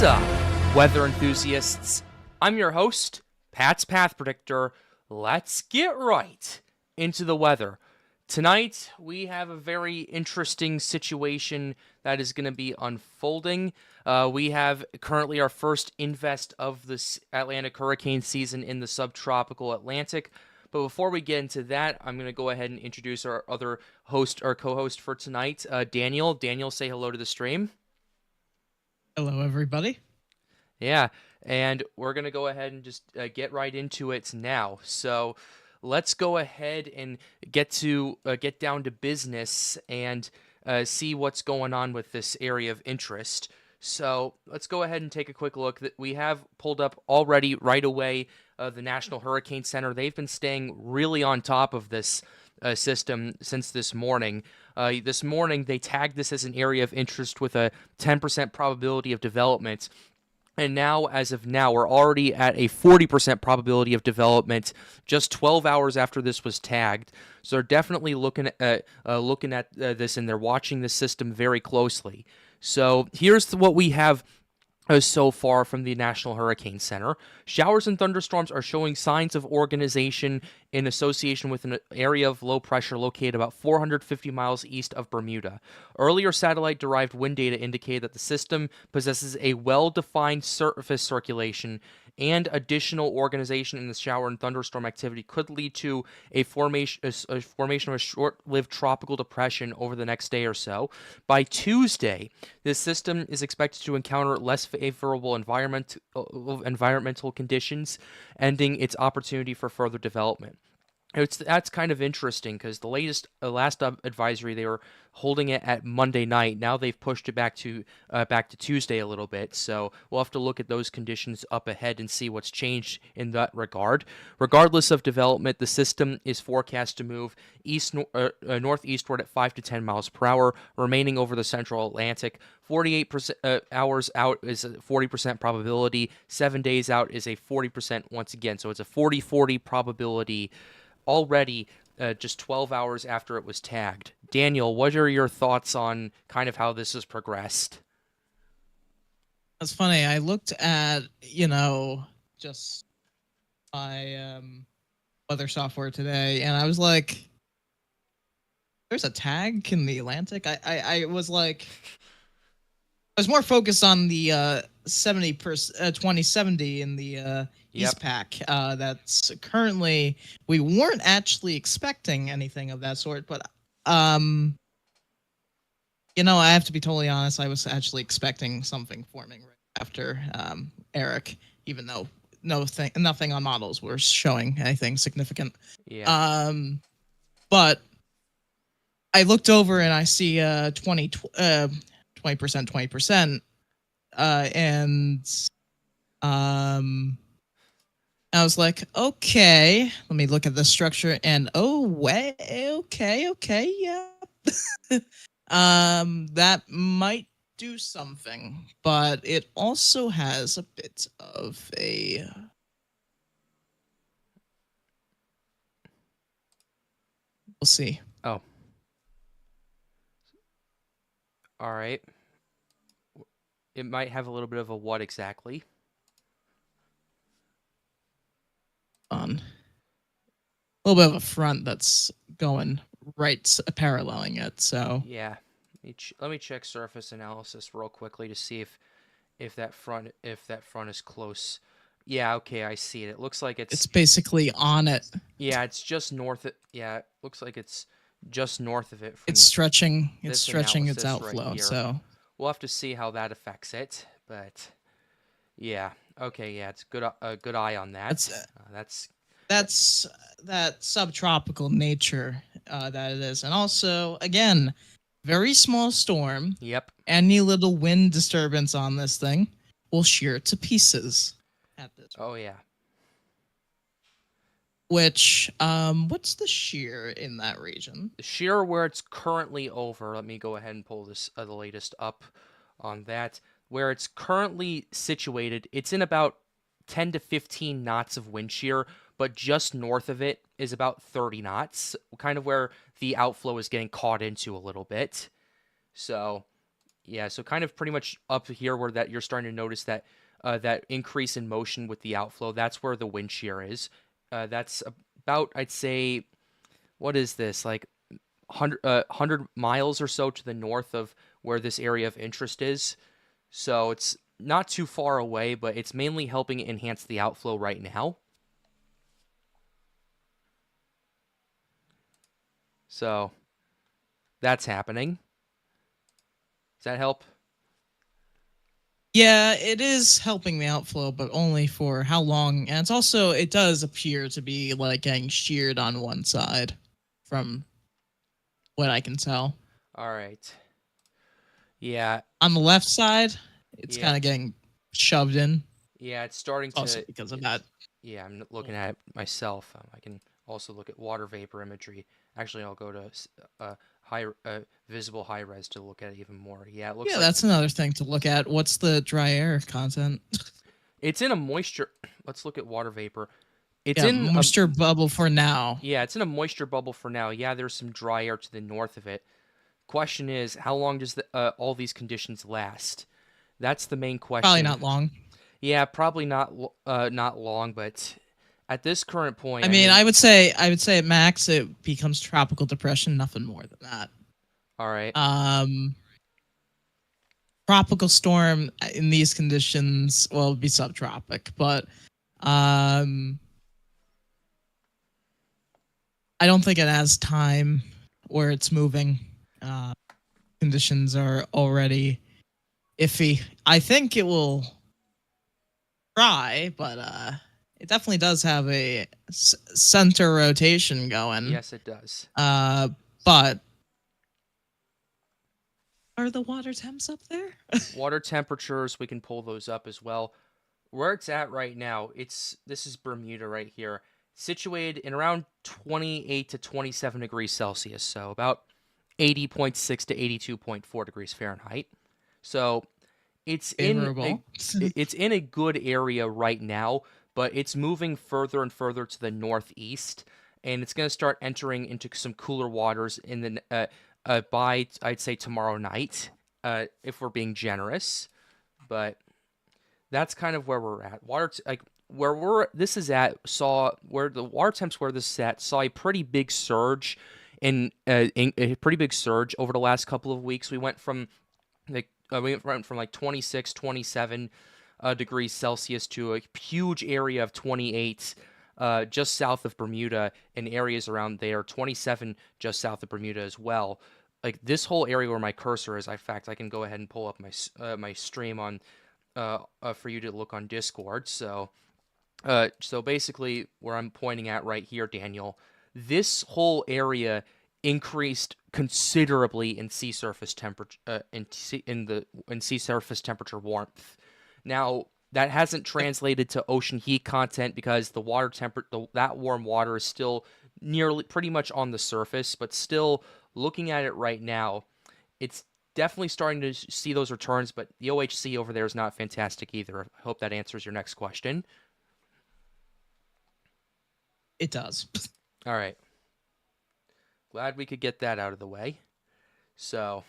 What's up, weather enthusiasts? I'm your host, Pat's Path Predictor. Let's get right into the weather. Tonight, we have a very interesting situation that is going to be unfolding. We have currently our first invest of this Atlantic hurricane season in the subtropical Atlantic. But before we get into that, I'm going to go ahead and introduce our other host, our co-host for tonight, Daniel. Daniel, say hello to the stream. Hello, everybody. Yeah, and we're going to go ahead and just get right into it now. So let's go ahead and get down to business and see what's going on with this area of interest. So let's go ahead and take a quick look. We have pulled up already right away the National Hurricane Center. They've been staying really on top of this system since this morning. This morning, they tagged this as an area of interest with a 10% probability of development. And now, as of now, we're already at a 40% probability of development just 12 hours after this was tagged. So they're definitely looking at this, and they're watching the system very closely. So here's what we have so far from the National Hurricane Center. Showers and thunderstorms are showing signs of organization in association with an area of low pressure located about 450 miles east of Bermuda. Earlier satellite-derived wind data indicate that the system possesses a well-defined surface circulation, and additional organization in the shower and thunderstorm activity could lead to a formation of a short-lived tropical depression over the next day or so. By Tuesday, this system is expected to encounter less favorable environmental conditions, ending its opportunity for further development. That's kind of interesting because the last advisory, they were holding it at Monday night. Now they've pushed it back to Tuesday a little bit. So we'll have to look at those conditions up ahead and see what's changed in that regard. Regardless of development, the system is forecast to move northeastward at 5 to 10 miles per hour, remaining over the central Atlantic. 48% hours out is a 40% probability. 7 days out is a 40% once again. So it's a 40-40 probability already just 12 hours after it was tagged. Daniel, what are your thoughts on kind of how this has progressed? That's funny. I looked at, just my weather software today, and I was like, there's a tag in the Atlantic? I was like, I was more focused on the 2070 in the East Pack. That's currently, we weren't actually expecting anything of that sort, but I have to be totally honest. I was actually expecting something forming right after Eric, even though nothing on models were showing anything significant. Yeah. But I looked over and I see 20%, 20%, and I was like, okay, let me look at the structure, and okay, yeah. That might do something, but it also has a bit of a we'll see. Oh. All right. It might have a little bit of a what exactly? On a little bit of a front that's going right paralleling it. So yeah, let me check surface analysis real quickly to see if that front is close. Yeah, okay, I see it. It looks like it's basically on it. Yeah, it's just north. Yeah, it looks like it's just north of it. It's stretching. It's stretching its outflow. Right, so we'll have to see how that affects it. But yeah, okay, yeah, it's good. A good eye on that. That's that subtropical nature that it is, and also again, very small storm. Yep. Any little wind disturbance on this thing will shear it to pieces. At this. Oh yeah. Which, what's the shear in that region? The shear where it's currently over. Let me go ahead and pull this the latest up on that. Where it's currently situated, it's in about 10 to 15 knots of wind shear, but just north of it is about 30 knots, kind of where the outflow is getting caught into a little bit. So Yeah, so kind of pretty much up here where that you're starting to notice that that increase in motion with the outflow. That's where the wind shear is. That's about, I'd say, what is this, like 100 miles or so to the north of where this area of interest is. So it's not too far away, but it's mainly helping enhance the outflow right now. So that's happening. Does that help? Yeah, it is helping the outflow, but only for how long? And it's also, it does appear to be like getting sheared on one side from what I can tell. All right. Yeah, On the left side, it's yeah, kind of getting shoved in. yeah. It's starting Also to. because of that. Yeah, I'm looking at it myself. I can also look at water vapor imagery. Actually, I'll go to high visible high res to look at it even more. Yeah, it looks Yeah, like that's another thing to look at. What's the dry air content? it's in a moisture. Let's look at water vapor. It's Yeah, in a moisture bubble for now. Yeah, it's in a moisture bubble for now. Yeah, there's some dry air to the north of it. Question is, how long does all these conditions last? That's the main Probably question. not long. Yeah, probably not long, but at this current point, I I mean, mean, I would say at max it becomes tropical depression, nothing more than that. all right. Um, Tropical storm in these conditions, well, it'd be subtropic, but um, I don't think it has time where it's moving. Uh, Conditions are already iffy. I think it will try, but it definitely does have a center rotation going. Yes, it does. Uh, but are the water temps up there? Water temperatures, we can pull those up as well. Where it's at right now, this is Bermuda right here, situated in around 28 to 27 degrees Celsius, so about 80.6 to 82.4 degrees Fahrenheit. So it's in a Favorable. it's in a good area right now, but it's moving further and further to the northeast, and it's going to start entering into some cooler waters in the by I'd say tomorrow night, if we're being generous. But that's kind of where we're at. Like where we're this is at saw where the water temps where this is at saw a pretty big surge in a pretty big surge over the last couple of weeks. We went from like 26, 27 degrees Celsius to a huge area of 28 just south of Bermuda and areas around there, 27 just south of Bermuda as well. Like this whole area where my cursor is, in fact, I can go ahead and pull up my stream on for you to look on Discord. So basically, where I'm pointing at right here, Daniel, this whole area increased considerably in sea surface temperature in sea surface temperature warmth. Now that hasn't translated to ocean heat content because the water temperature that warm water is still nearly pretty much on the surface, but still looking at it right now, it's definitely starting to see those returns. But the OHC over there is not fantastic either. I hope that answers your next question. It does. All right. Glad we could get that out of the way. So,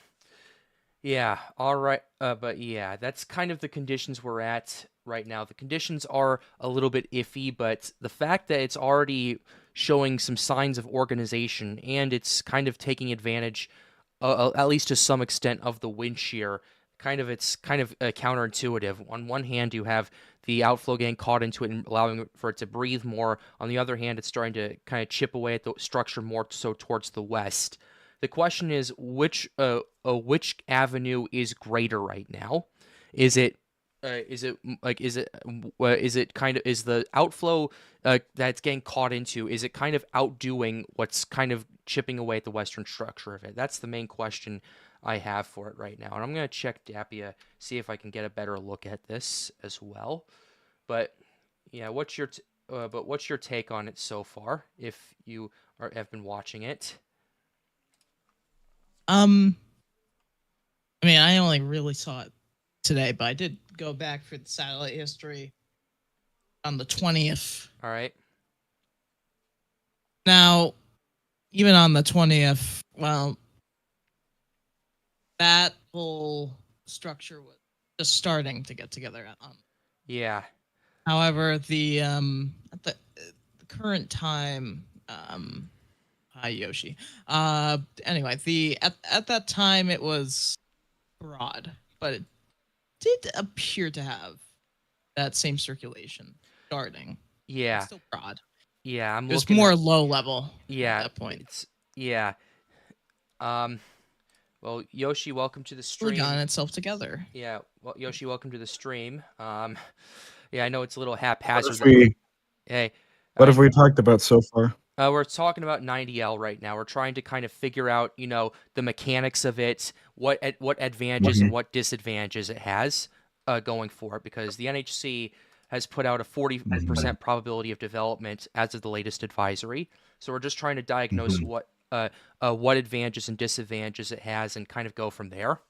yeah, all right. But yeah, that's kind of the conditions we're at right now. The conditions are a little bit iffy, but the fact that it's already showing some signs of organization and it's kind of taking advantage, at least to some extent, of the wind shear. It's kind of counterintuitive. On one hand, you have the outflow getting caught into it and allowing for it to breathe more. On the other hand, it's starting to kind of chip away at the structure more so towards the west. The question is which avenue is greater right now? Is it kind of is the outflow that's getting caught into, is it kind of outdoing what's kind of chipping away at the western structure of it? That's the main question I have for it right now, and I'm gonna check Dapia, see if I can get a better look at this as well. But yeah, what's your take on it so far? If you have been watching it. Um, I mean, I only really saw it today, but I did go back for the satellite history on the 20th. All right. Now, even on the 20th, well, that whole structure was just starting to get together. Yeah. However, the at the current time, hi Yoshi. Anyway, the at that time it was broad, but it did appear to have that same circulation starting, but Yeah. still broad. Yeah, I'm It was looking at more low level at yeah, that point. it's yeah. Um well, Yoshi, welcome to the Really stream. gotten itself together. Yeah, well, Yoshi, welcome to the stream. Yeah, I know it's a little What if haphazard. we Hey, what I have we talked about so far? we're talking about 90L right now. We're trying to kind of figure out, the mechanics of it, what advantages and Mhm. what disadvantages it has going for it, because the NHC has put out a 40% Mhm. probability of development as of the latest advisory. So we're just trying to diagnose Mhm. what advantages and disadvantages it has and kind of go from there.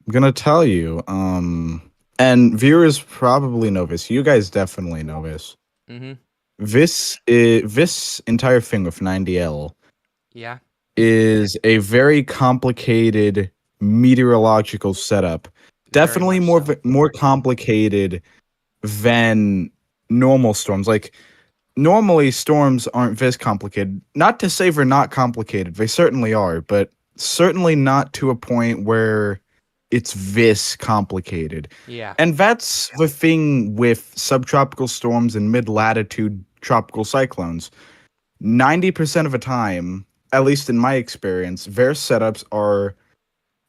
I'm gonna tell you, and viewers probably know this. You guys definitely know this. Mm-hmm. This entire thing with 90L Yeah. is a very complicated meteorological setup. Very Definitely much so. more complicated than normal storms. Like normally storms aren't this complicated. Not to say they're not complicated. They certainly are, but certainly not to a point where it's this complicated. Yeah. And that's the thing with subtropical storms and mid-latitude tropical cyclones. 90% of the time, at least in my experience, their setups are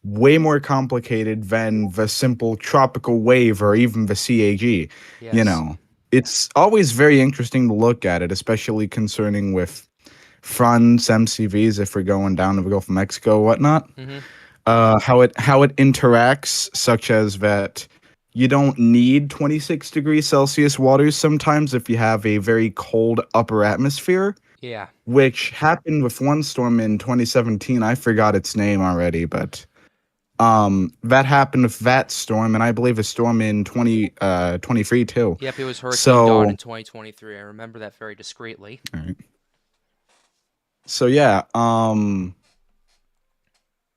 way more complicated than the simple tropical wave or even the CAG. You Yes. know, it's always very interesting to look at it, especially concerning with fronts, MCVs, if we're going down to the Gulf of Mexico, whatnot. Mm-hmm. How it interacts, such as that you don't need 26 degrees Celsius waters sometimes if you have a very cold upper atmosphere, Yeah. which happened with one storm in 2017. I forgot its name already, but that happened with that storm, and I believe a storm in 23 too. Yep, it was Hurricane Dawn So, in 2023. I remember that very discreetly. all right. So yeah,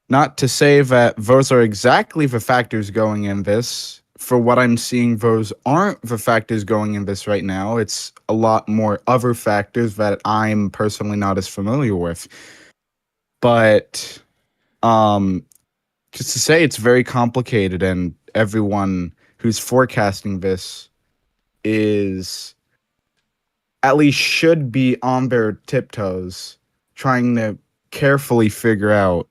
not to say that those are exactly the factors going in this. For what I'm seeing, those aren't the factors going in this right now. It's a lot more other factors that I'm personally not as familiar with. But um just to say it's very complicated, and everyone who's forecasting this is at least should be on their tiptoes trying to carefully figure out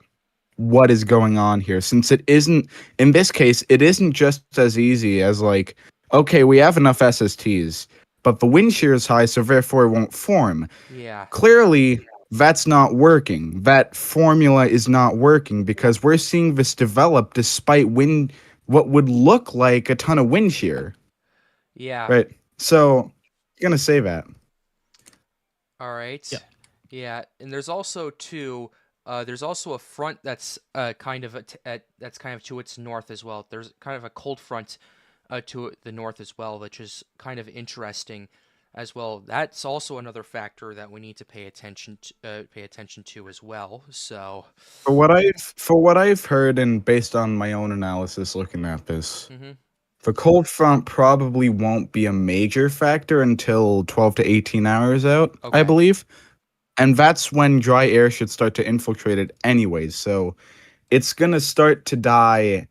what is going on here, since it isn't, in this case it isn't just as easy as like, okay, we have enough SSTs but the wind shear is high, so therefore it won't form. Yeah. Clearly that's not working. That formula is not working because we're seeing this develop despite wind, what would look like a ton of wind shear, Yeah. right? So I'm gonna say that. All Yeah. right. Yeah, and there's also a front that's kind of that's kind of to its north as well. There's kind of a cold front to the north as well, which is kind of interesting as well. That's also another factor that we need to pay attention to as well. So, For what I've heard and based on my own analysis looking at this, hmm the cold front probably won't be a major factor until 12 to 18 hours out, I okay. believe. And that's when dry air should start to infiltrate it anyways. So it's going to start to die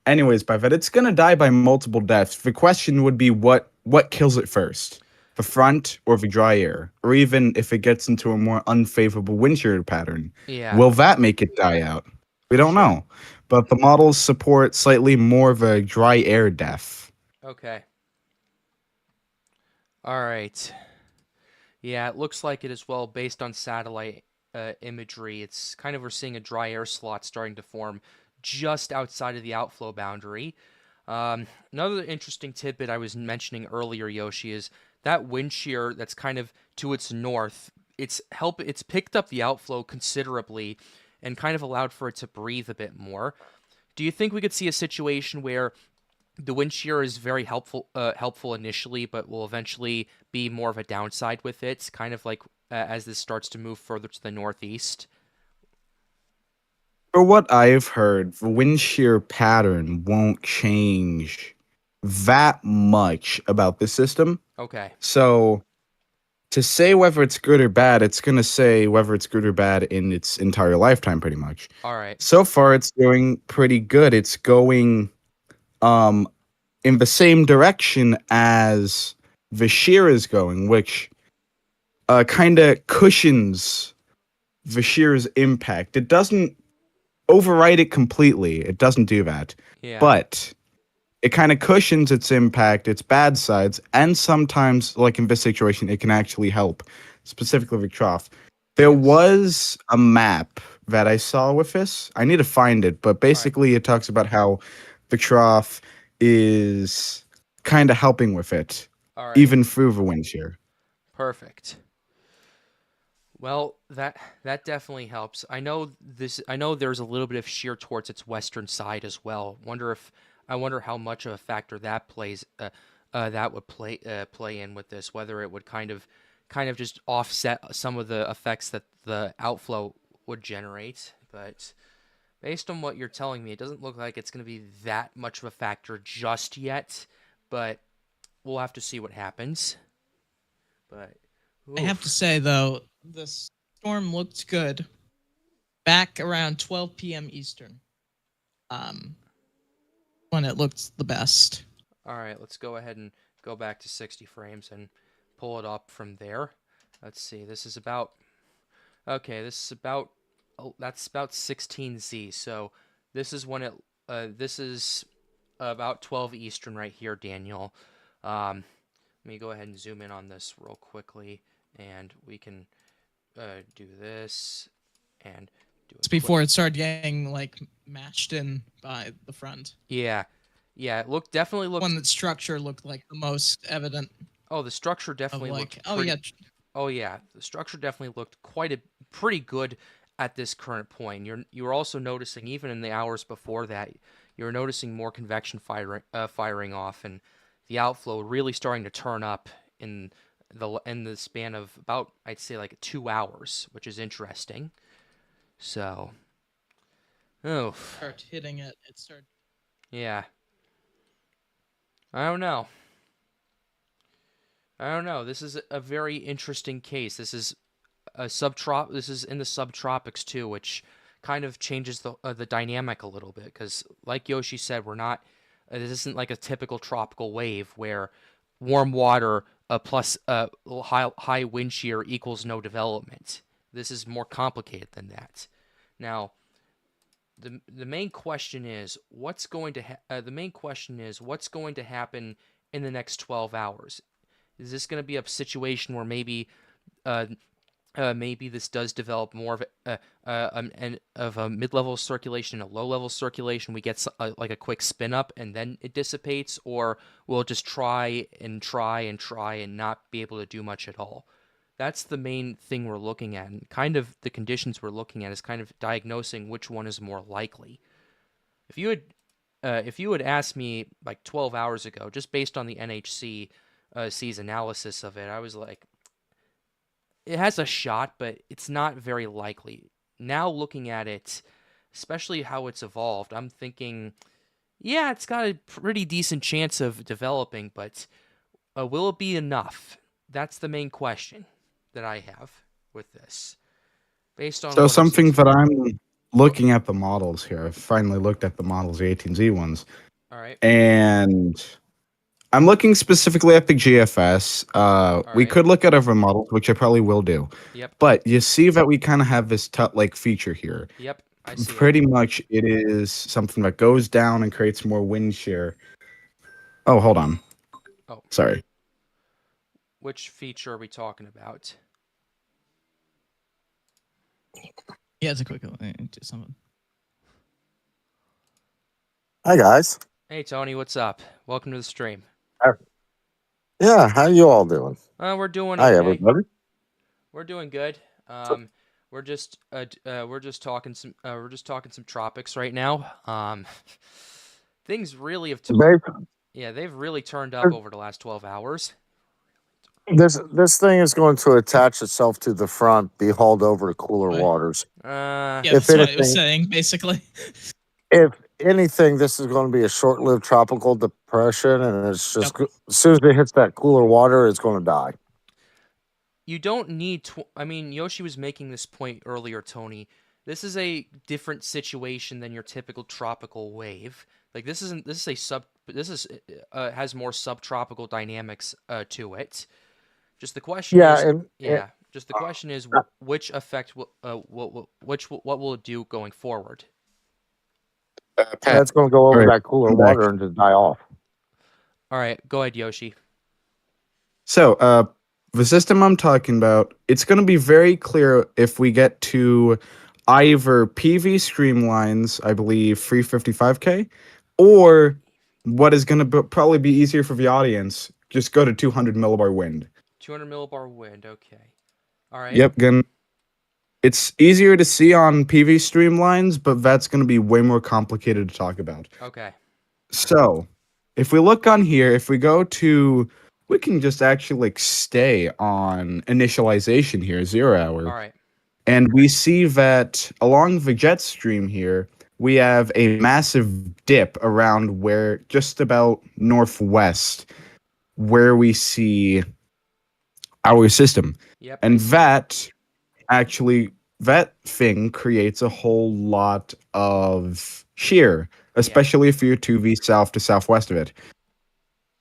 anyways by that. It's going to die by multiple deaths. The question would be what kills it first? The front or the dry air? Or even if it gets into a more unfavorable wind shear pattern, Yeah, will that make it die out? We don't sure. know. But the models support slightly more of a dry air death. Okay. All right. Yeah, it looks like it as well based on satellite imagery. It's kind of we're seeing a dry air slot starting to form just outside of the outflow boundary. Another interesting tidbit I was mentioning earlier, Yoshi, is that wind shear that's kind of to its north. It's picked up the outflow considerably and kind of allowed for it to breathe a bit more. Do you think we could see a situation where the wind shear is very helpful initially, but will eventually be more of a downside with it, kind of like as this starts to move further to the northeast? For what I've heard, the wind shear pattern won't change that much about the system. Okay. So to say whether it's good or bad, it's going to say whether it's good or bad in its entire lifetime, pretty much. All right. So far, it's doing pretty good. It's going um, in the same direction as the shear is going, which kind of cushions the shear's impact. It doesn't override it completely. It doesn't do that. Yeah. But it kind of cushions its impact, its bad sides, and sometimes, like in this situation, it can actually help, specifically with trough. There Yes. was a map that I saw with this. I need to find it, but All right. basically, it talks about how the trough is kind of helping with it, All right. even through the wind shear. Perfect. Well, that definitely helps. I know there's a little bit of shear towards its western side as well. I wonder how much of a factor that plays that would play in with this, whether it would kind of just offset some of the effects that the outflow would generate. But based on what you're telling me, it doesn't look like it's going to be that much of a factor just yet, but we'll have to see what happens. But I have to oof. say though, the storm looked good back around 12 p.m. Eastern. Um, when it looked the best. All right, let's go ahead and go back to 60 frames and pull it up from there. Let's see. This is about okay. This is about that's about 16Z. So this is when it this is about 12 Eastern right here, Daniel. Let me go ahead and zoom in on this real quickly, and we can do this and do a It's quick. before it started getting like mashed in by the front. Yeah, yeah. It definitely looked. When the structure looked like the most evident Oh, the structure of definitely like, looked oh yeah, pretty. Oh yeah, the structure definitely looked pretty good at this current point. You're also noticing even in the hours before that, you're noticing more convection firing off and the outflow really starting to turn up in the span of about I'd say like 2 hours, which is interesting. So, oh start hitting it. It started. yeah, I don't know. I don't know. This is a very interesting case. This is in the subtropics too, which kind of changes the dynamic a little bit because like Yoshi said, we're not this isn't like a typical tropical wave where warm water plus high wind shear equals no development. This is more complicated than that. Now, the main question is the main question is what's going to happen in the next 12 hours. Is this going to be a situation where uh, maybe this does develop more of a mid-level circulation and a low-level circulation? We get like a quick spin up and then it dissipates, or we'll just try and try and try and not be able to do much at all. That's the main thing we're looking at, and kind of the conditions we're looking at is kind of diagnosing which one is more likely. If you had asked me like 12 hours ago, just based on the NHC's analysis of it, I was like, it has a shot, but it's not very likely. Now looking at it, especially how it's evolved, I'm thinking, yeah, it's got a pretty decent chance of developing, but will it be enough? That's the main question that I have with this, based on So what I've seen something so that far. I'm looking at the models here. I finally looked at the models, the 18Z ones, All right, and I'm looking specifically at the GFS. all We right, could look at other models, which I probably will do. yep, But you see that we kind of have this tut-like feature here. yep, I see it. Pretty much, it is something that goes down and creates more wind shear. Oh, hold on. Oh, Sorry. which feature are we talking about? Yeah, it's a quick do something. Hi guys. Hey Tony, what's up? Welcome to the stream. Uh, Yeah, how you all doing? We're doing Hi okay. everybody. We're doing good. So, We're just talking some tropics right now. Things really have Dave, yeah, they've really turned up over the last 12 hours. This thing is going to attach itself to the front, be hauled over to cooler Right. waters. Uh, Yeah, If that's what I was anything, saying, basically. if anything, this is going to be a short-lived tropical depression, and it's Yep. just as soon as it hits that cooler water, it's going to die. you don't need I mean, Yoshi was making this point earlier, Tony. This is a different situation than your typical tropical wave. Like this is a sub this is has more subtropical dynamics to it. Just the question Yeah, is, and yeah, just the question is which effect will what will it do going forward? Pat, that's going to go all over right, that cooler I'm back. water and just die off. All right, go ahead, Yoshi. So, the system I'm talking about, it's going to be very clear if we get to either PV streamlines, I believe 355K, or what is going to probably be easier for the audience, just go to 200 millibar wind. 200 millibar wind. Okay. All right. Yep, it's easier to see on PV streamlines, but that's going to be way more complicated to talk about. Okay. So, if we look on here, if we go to, we can just actually like stay on initialization here, 0 All hour. right. And we see that along the jet stream here, we have a massive dip around where just about northwest, where we see our system. Yep. And actually, that thing creates a whole lot of shear, especially if you're 2V south to southwest of it.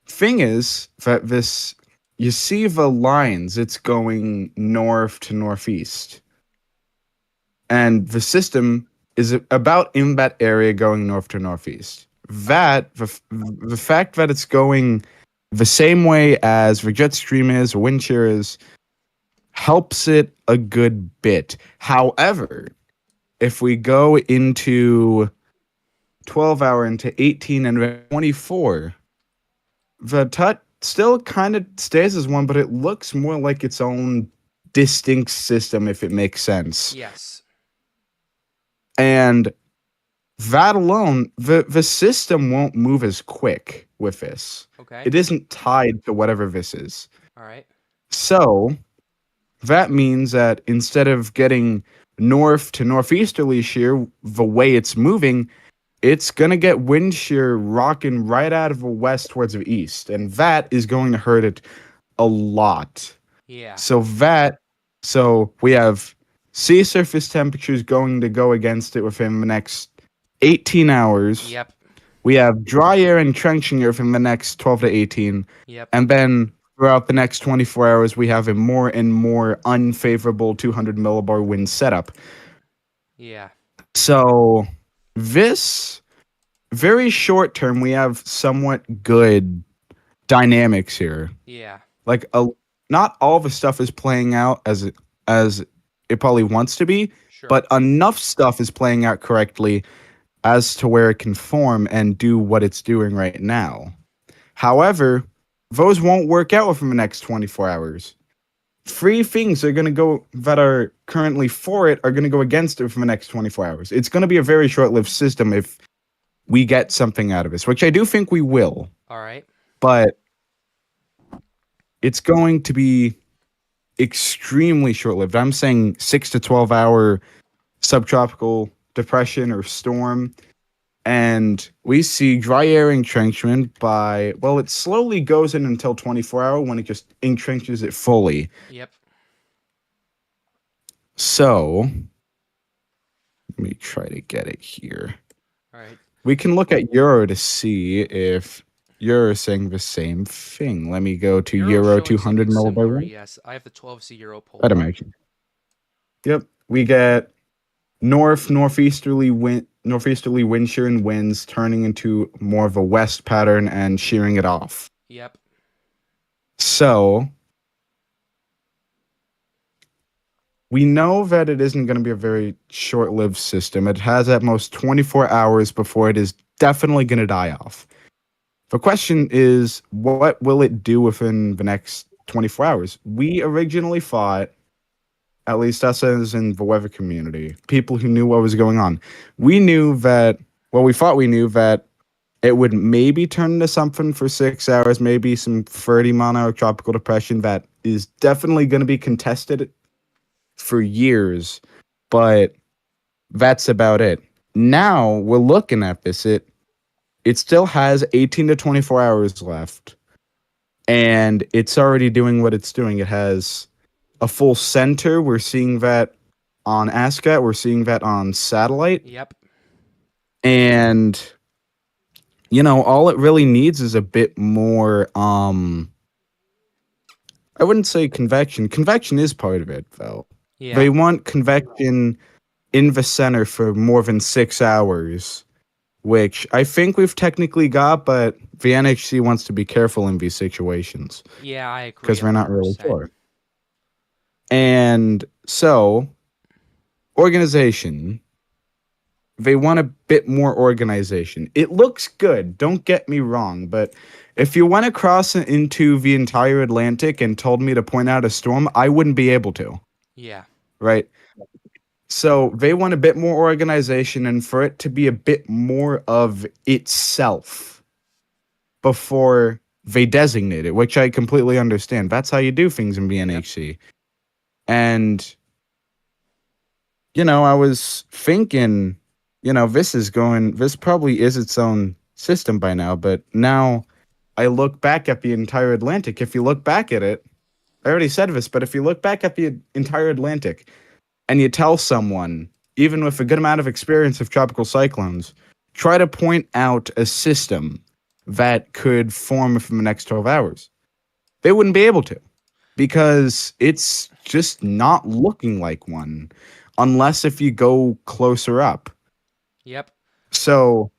Thing is that this, you see the lines, it's going north to northeast. And the system is about in that area going north to northeast. That, the fact that it's going the same way as the jet stream is, or wind shear is, helps it a good bit. However, if we go into 12 hour, into 18 and 24, the tut still kind of stays as one, but it looks more like its own distinct system, if it makes sense. Yes. And that alone, the system won't move as quick with this. Okay. It isn't tied to whatever this is. All right. So that means that instead of getting north to northeasterly shear the way it's moving, it's going to get wind shear rocking right out of the west towards the east. And that is going to hurt it a lot. Yeah. So we have sea surface temperatures going to go against it within the next 18 hours. Yep. We have dry air and trenching air within the next 12 to 18. Yep. And then throughout the next 24 hours, we have a more and more unfavorable 200 millibar wind setup. Yeah. So this very short term, we have somewhat good dynamics here. Yeah. Like not all the stuff is playing out as it probably wants to be, Sure. but enough stuff is playing out correctly as to where it can form and do what it's doing right now. However, those won't work out within the next 24 hours. 3 things are going to go that are currently for it are going to go against it for the next 24 hours. It's going to be a very short-lived system if we get something out of this, which I do think we will. All right. But it's going to be extremely short-lived. I'm saying 6 to 12 hour subtropical depression or storm. And we see dry air entrenchment by, well, it slowly goes in until 24 hour when it just entrenches it fully. Yep. So, let me try to get it here. All right. We can look at Euro to see if you're saying the same thing. Let me go to Euro showing 200 something similar, millibar. yes. I have the 12C Euro pulled I'd up. imagine. Yep. We get northeasterly wind shear and winds turning into more of a west pattern and shearing it off. Yep. So we know that it isn't going to be a very short-lived system. It has at most 24 hours before it is definitely going to die off. The question is, what will it do within the next 24 hours? We originally thought, at least us as in the weather community, people who knew what was going on, we thought we knew that it would maybe turn into something for 6 hours, maybe some 30 mile an hour tropical depression that is definitely going to be contested for years, but that's about it. Now we're looking at this. It still has 18 to 24 hours left, and it's already doing what it's doing. It has a full center. We're seeing that on ASCAT. We're seeing that on satellite. Yep. And all it really needs is a bit more I wouldn't say convection. Convection is part of it though. Yeah. They want convection in the center for more than 6 hours, which I think we've technically got, but the NHC wants to be careful in these situations Yeah, I agree because we're not really 100%. sure. And so, organization, they want a bit more organization. It looks good, don't get me wrong, but if you went across into the entire Atlantic and told me to point out a storm, I wouldn't be able to, Yeah. right? So they want a bit more organization and for it to be a bit more of itself before they designate it, which I completely understand. That's how you do things in BNHC. And, I was thinking, this probably is its own system by now, but now I look back at the entire Atlantic. If you look back at it, I already said this, but if you look back at the entire Atlantic and you tell someone, even with a good amount of experience of tropical cyclones, try to point out a system that could form within the next 12 hours. They wouldn't be able to because it's just not looking like one unless if you go closer up. Yep. So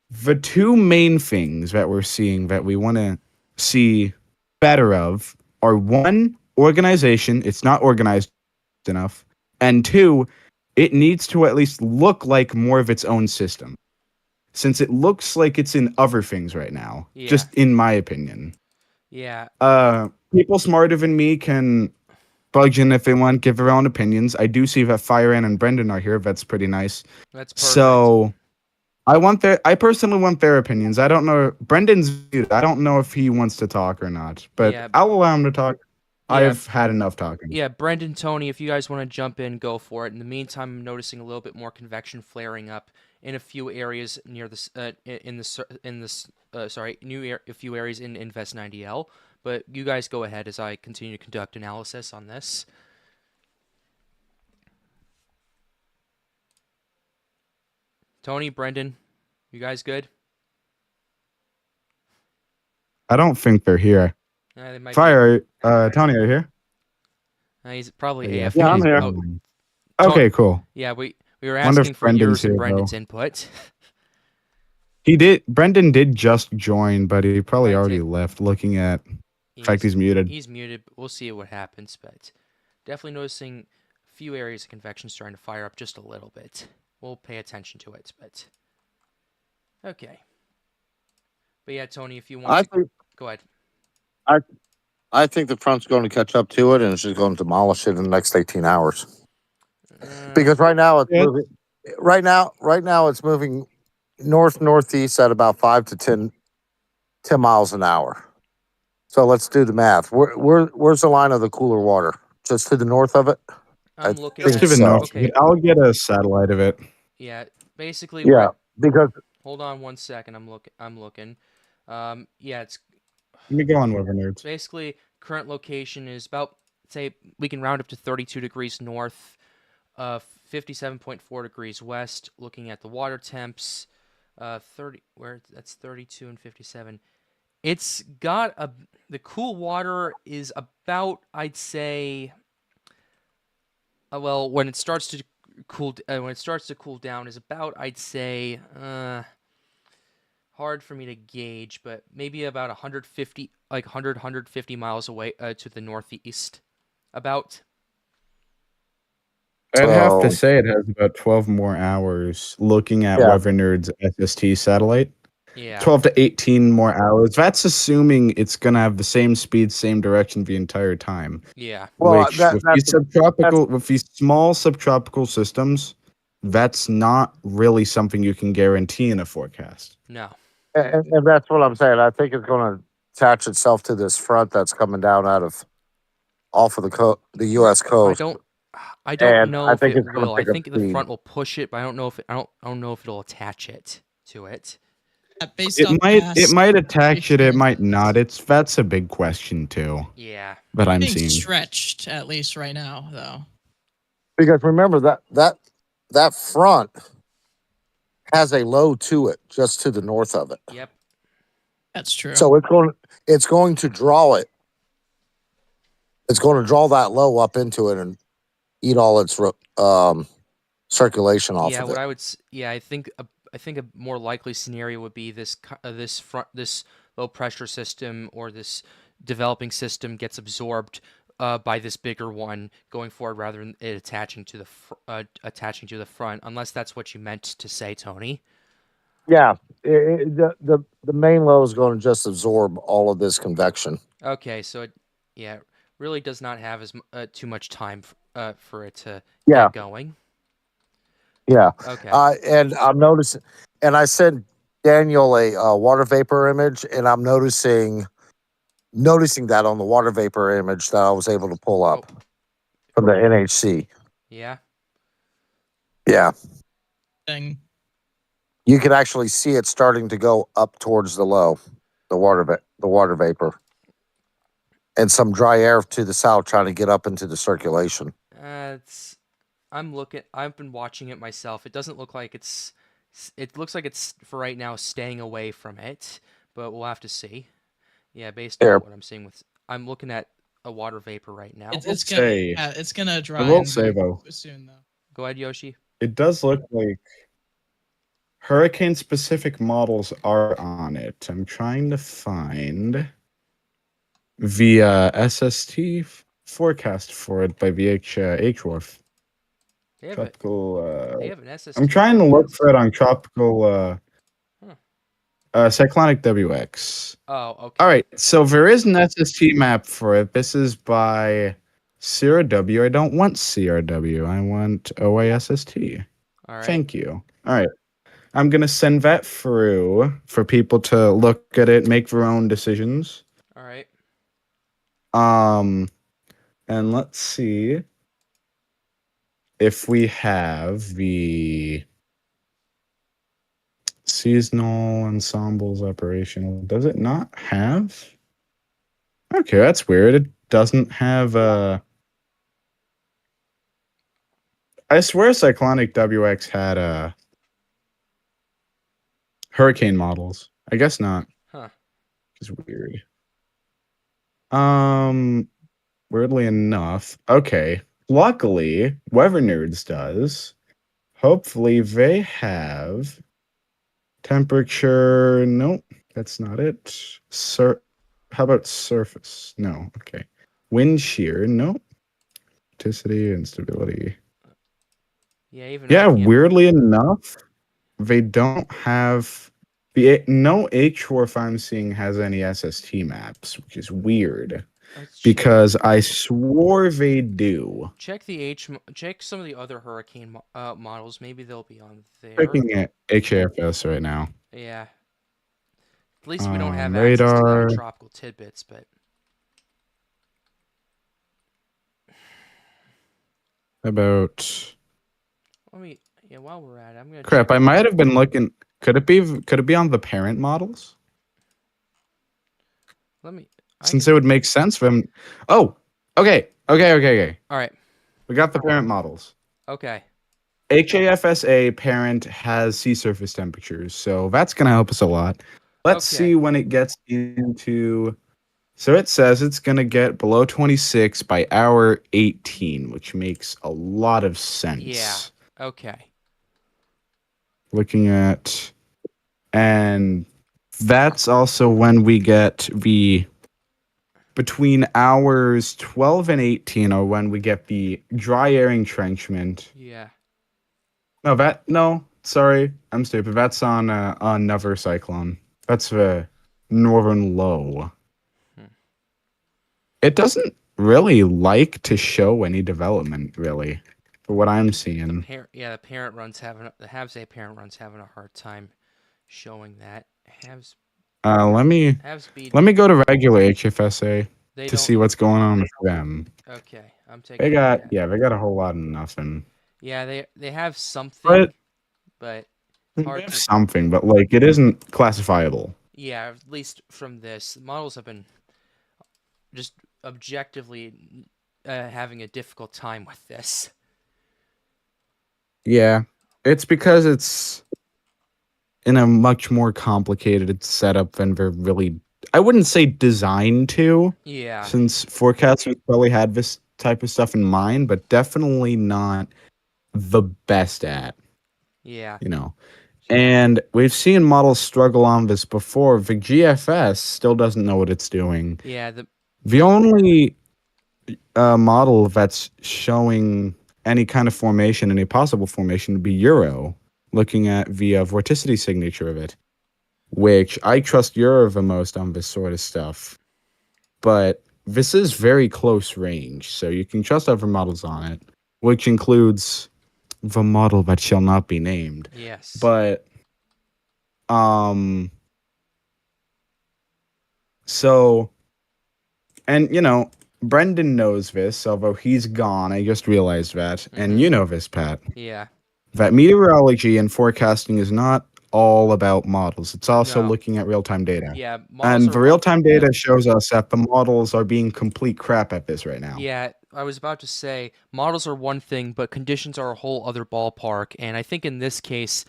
the two main things that we're seeing that we want to see better of are one, organization. It's not organized enough. And two, it needs to at least look like more of its own system. Since it looks like it's in other things right now, Yeah. just in my opinion. Yeah. People smarter than me can budge in if they want, give their own opinions. I do see that Firean and Brendan are here. That's pretty nice. That's perfect. So I personally want their opinions. I don't know. Brendan's muted. I don't know if he wants to talk or not, but Yeah. I'll allow him to talk. Yeah. I've had enough talking. Yeah, Brendan, Tony, if you guys want to jump in, go for it. In the meantime, I'm noticing a little bit more convection flaring up in a few areas near this, a few areas in Invest 90L. But you guys go ahead as I continue to conduct analysis on this. Tony, Brendan, you guys good? I don't think they're here. They might Tony, are you here? he's probably Yeah, I AFK. think he's here. gone. Okay, cool. Yeah, we were Wonder if asking for Brendan's yours and here, Brendan's though. input. Brendan did just join, but he probably I already did. left looking at the fact he's muted. He's muted, but we'll see what happens. But definitely noticing a few areas of convection starting to fire up just a little bit. We'll pay attention to it, but okay. But yeah, Tony, if you want go ahead. I think the front's going to catch up to it, and it's just going to demolish it in the next 18 hours. Because right now it's moving. Right now it's moving northeast at about 5 to 10 miles an hour. So let's do the math. Where's the line of the cooler water? Just to the north of it? I'm looking Just at to the north. okay. I'll get a satellite of it. Yeah, basically. Yeah, because hold on one second. I'm looking. Yeah, it's Let me go on Weather Nerds. basically current location is about, say, we can round up to 32 degrees north, 57.4 degrees west. Looking at the water temps, 32 and 57. It's got the cool water is about, I'd say, well, when it starts to cool down is about, I'd say, hard for me to gauge, but maybe about 150, like 150 miles away to the northeast. About. I'd have to So- say it has about 12 more hours looking at Yeah. Weather Nerds SST satellite. Yeah. 12 to 18 more hours. That's assuming it's going to have the same speed, same direction the entire time. Yeah. Well, Which, with these small subtropical systems, that's not really something you can guarantee in a forecast. No. and that's what I'm saying. I think it's going to attach itself to this front that's coming down out of off of the U.S. I coast, don't. I don't and know I if think it it's going to will. I pick up think the speed. front will push it, but I don't know if I don't know if it'll attach it to it. Based It off might past attach it. It might not. experiences, That's a big question too. Yeah. That I'm being seeing. stretched at least right now, though. Because remember that front has a low to it, just to the north of it. Yep. That's true. So it's going to draw it. It's going to draw that low up into it and eat all its circulation off Yeah. of What it. I would. Yeah. I think a more likely scenario would be this low pressure system or this developing system gets absorbed by this bigger one going forward, rather than it attaching to the front. Unless that's what you meant to say, Tony. Yeah, the main low is going to just absorb all of this convection. Okay. So it really does not have too much time for it to Yeah, get going. yeah. Okay. And I'm noticing, and I sent Daniel a water vapor image, and I'm noticing that on the water vapor image that I was able to pull Oh. up from the NHC. Yeah. Yeah, Thing. you can actually see it starting to go up towards the low, the water vapor, and some dry air to the south trying to get up into the circulation. It's. I'm looking. I've been watching it myself. It doesn't look like it's. It looks like it's for right now staying away from it, but we'll have to see. Yeah, based Here, on what I'm seeing with. I'm looking at a water vapor right now. It's will gonna say- yeah, it's gonna I dry will and say though, soon though. Go ahead, Yoshi. it does look like hurricane specific models are on it. I'm trying to find via SST forecast for it by HWRF. They have it. Tropical. They have an SST. I'm trying to look forecast. for it on tropical. Huh. Cyclonic WX. Oh, okay. All right, so there is an SST map for it. This is by CRW. I don't want CRW. I want OISST. All right. Thank you. All right. I'm going to send that through for people to look at it, make their own decisions. All right. And let's see if we have the seasonal ensembles operational. Does it not have? Okay, that's weird. It doesn't have I swear Cyclonic WX had hurricane models. I guess not. Huh. It's weird. Weirdly enough. Okay. Luckily, Weather Nerds does. Hopefully they have temperature. Nope, that's not it. How about surface? No. Okay. Wind shear. Nope. Elasticity and stability. Yeah. Even I Yeah, can't. weirdly enough, they don't have no HWRF I'm seeing has any SST maps, which is weird Let's check. because I swore they do. Check check some of the other hurricane models. Maybe they'll be on there. Checking at HAFS right now. Yeah. At least we don't have access to Radar. that tropical tidbits, but About let me. Yeah, while we're at it, I'm gonna. crap. check I might have been looking. Could it be? Could it be on the parent models? Let me. Since it would make sense for them. Oh, okay. All right. We got the parent models. Okay. HAFSA parent has sea surface temperatures, so that's going to help us a lot. Let's Okay. see when it gets into. So it says it's going to get below 26 by hour 18, which makes a lot of sense. Yeah. Okay. Looking at. And that's also when we get the. Between hours 12 and 18 are when we get the dry air entrenchment. Yeah. No, sorry, I'm stupid. That's on another cyclone. That's the northern low. Hmm. It doesn't really like to show any development, really, for what I'm seeing. The parent runs the Havs parent runs having a hard time showing that. Have Let me speed. go to regular HFSA. They to don't. see what's going on with them. Okay, I'm They taking a look got at. they got a whole lot of nothing. Yeah, they have something, But but it's they hard have to. something, but like it isn't classifiable. Yeah, at least from this, models have been just objectively having a difficult time with this. Yeah. It's because it's in a much more complicated setup than they're really, I wouldn't say designed to, Yeah, since forecasters probably had this type of stuff in mind, but definitely not the best at, yeah, you know. And we've seen models struggle on this before. The GFS still doesn't know what it's doing. yeah. The The only model that's showing any kind of formation, any possible formation, would be Euro, looking at the vorticity signature of it, which I trust Euro the most on this sort of stuff. But this is very close range, so you can trust other models on it, which includes the model that shall not be named. yes, But so, and Brendan knows this, although he's gone. I just realized that, and mm-hmm. you know this, Pat. Yeah, That meteorology and forecasting is not all about models. It's also no, looking at real-time data. yeah. Models And are the one. real-time data shows us that the models are being complete crap at this right now. Yeah, I was about to say models are one thing, but conditions are a whole other ballpark. And I think in this case,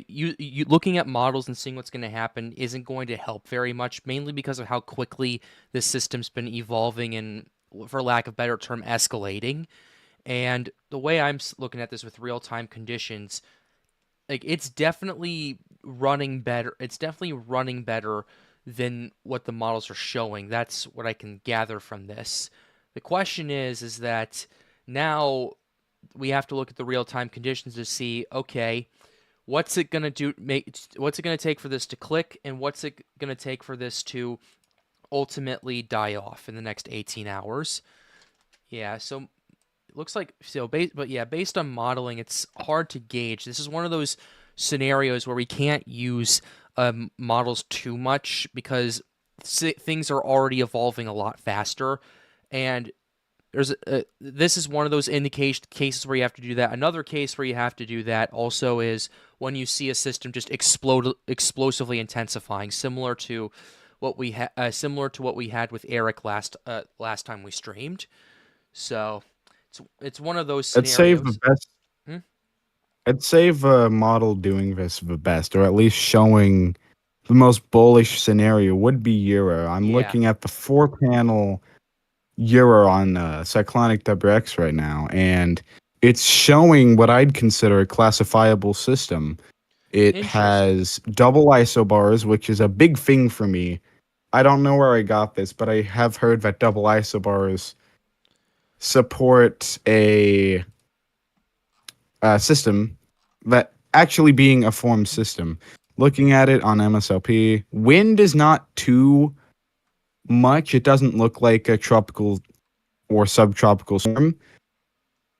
you looking at models and seeing what's going to happen isn't going to help very much, mainly because of how quickly this system's been evolving and, for lack of better term, escalating. And the way I'm looking at this with real-time conditions, like it's definitely running better. It's definitely running better than what the models are showing. That's what I can gather from this. The question is that now we have to look at the real-time conditions to see, okay, what's it gonna do? What's it gonna take for this to click, and what's it gonna take for this to ultimately die off in the next 18 hours? Yeah, so it looks like so. But yeah, based on modeling, it's hard to gauge. This is one of those scenarios where we can't use models too much because things are already evolving a lot faster, and this is one of those indication cases where you have to do that. Another case where you have to do that also is when you see a system just explosively intensifying, similar to what we had with Eric last time we streamed. So it's one of those I'd say the scenarios. best. Hmm? I'd say the model doing this the best, or at least showing the most bullish scenario, would be Euro. I'm Yeah, looking at the 4-panel Euro on Cyclonic WX right now, and it's showing what I'd consider a classifiable system. It interesting. has double isobars, which is a big thing for me. I don't know where I got this, but I have heard that double isobars support a system that actually being a formed system. Looking at it on MSLP, wind is not too much. It doesn't look like a tropical or subtropical storm.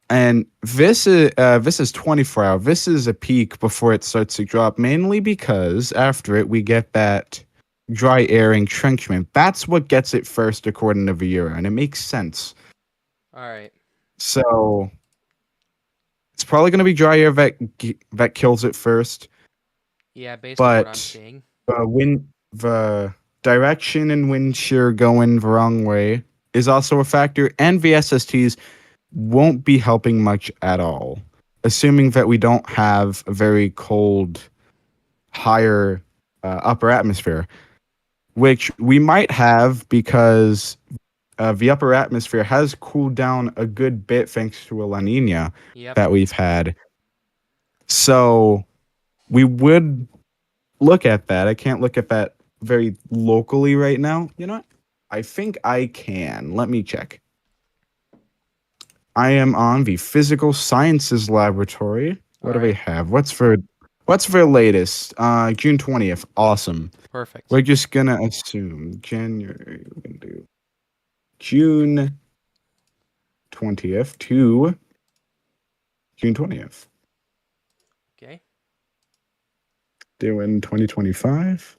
And this is 24 hour. This is a peak before it starts to drop, mainly because after it we get that dry air entrenchment. That's what gets it first, according to the Euro, and it makes sense. All right. So it's probably going to be dry air that kills it first, Yeah, based on what I'm but seeing. the direction in wind shear going the wrong way is also a factor, and the SSTs won't be helping much at all, assuming that we don't have a very cold, higher upper atmosphere, which we might have because the upper atmosphere has cooled down a good bit thanks to a La Nina Yep. that we've had. So we would look at that. I can't look at that very locally right now. You know what? I think I can. Let me check. I am on the physical sciences laboratory. All What do they right. have? What's their latest? June 20th. Awesome. Perfect. We're just gonna assume January. We can do June 20th to June 20th. Okay. Doing 2025.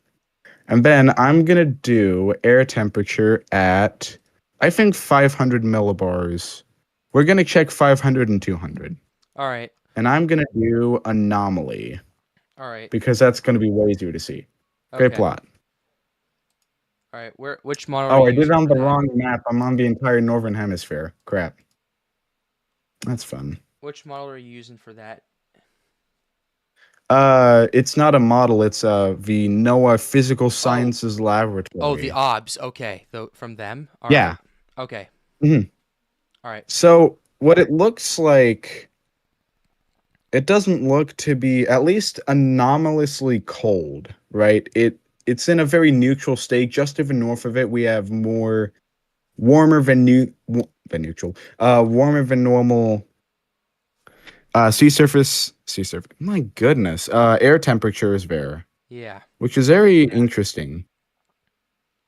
And then I'm gonna do air temperature at I think 500 millibars. We're going to check 500 and 200. All right. And I'm going to do anomaly All right. because that's going to be way easier to see. Great Okay. plot. All right. Which model are Oh, you I did it using on for the that? wrong map. I'm on the entire northern hemisphere. Crap. That's fun. Which model are you using for that? It's not a model. It's the NOAA Physical Oh. Sciences Oh, the Laboratory. OBS. Okay. From them. All right. Yeah. Okay. hmm All right. So what it looks like, it doesn't look to be at least anomalously cold, right? It's in a very neutral state. Just to the north of it, we have more warmer than neutral, warmer than normal sea surface. My goodness, air temperatures there, Yeah. which is very interesting.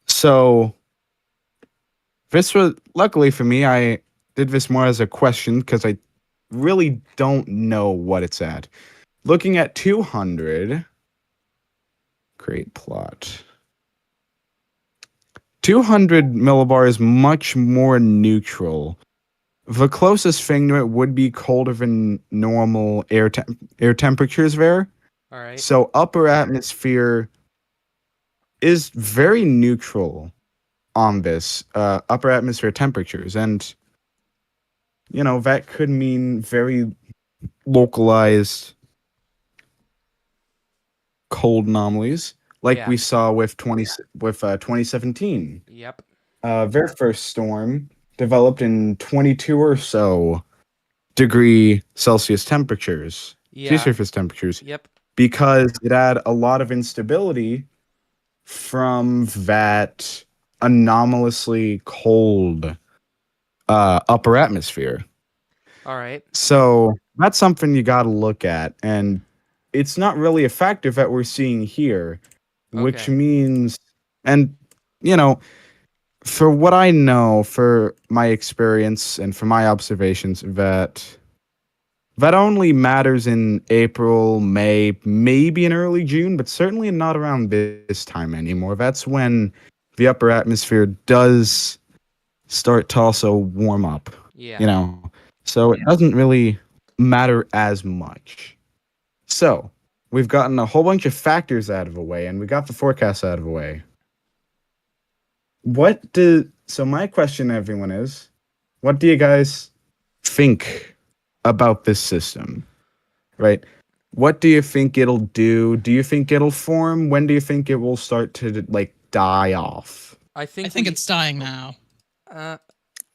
So this was luckily for me. I did this more as a question because I really don't know what it's at. Looking at 200, great plot. 200 millibar is much more neutral. The closest thing to it would be colder than normal air temperatures there. All right. So upper atmosphere is very neutral on this upper atmosphere temperatures, and that could mean very localized cold anomalies, like Yeah. we saw with 2017. Yep. Their first storm developed in 22 or so degree Celsius temperatures, sea Yeah. surface temperatures, Yep. because it had a lot of instability from that anomalously cold upper atmosphere. All right. So that's something you got to look at. And it's not really a factor that we're seeing here, which Okay. means, and, you know, for what I know, for my experience and for my observations, that only matters in April, May, maybe in early June, but certainly not around this time anymore. That's when the upper atmosphere does start to also warm up, you Yeah. know. So it doesn't really matter as much. So we've gotten a whole bunch of factors out of the way, and we got the forecast out of the way. So my question to everyone is, what do you guys think about this system? Right? What do you think it'll do? Do you think it'll form? When do you think it will start to like die off? I I think think we. it's dying Oh, now. uh,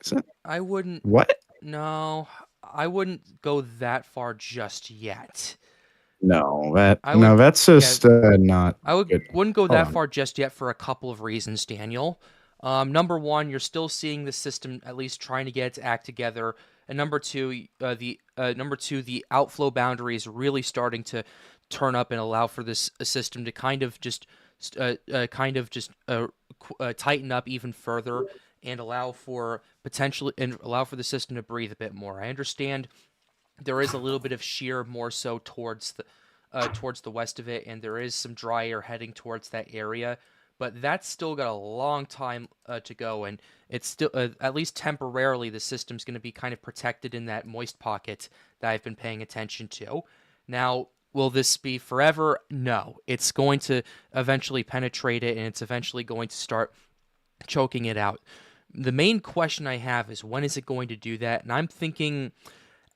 So, I wouldn't. what? No, I wouldn't go that far just yet. I would. That's Yeah. just not good. Wouldn't go Hold that on. far just yet for a couple of reasons, Daniel. Number one, you're still seeing the system at least trying to get its act together, and number two, the outflow boundary is really starting to turn up and allow for this system to tighten up even further and allow for the system to breathe a bit more. I understand there is a little bit of shear more so towards the west of it, and there is some dry air heading towards that area. But that's still got a long time to go, and it's still at least temporarily the system's going to be kind of protected in that moist pocket that I've been paying attention to. Now, will this be forever? No, it's going to eventually penetrate it, and it's eventually going to start choking it out. The main question I have is when is it going to do that? And I'm thinking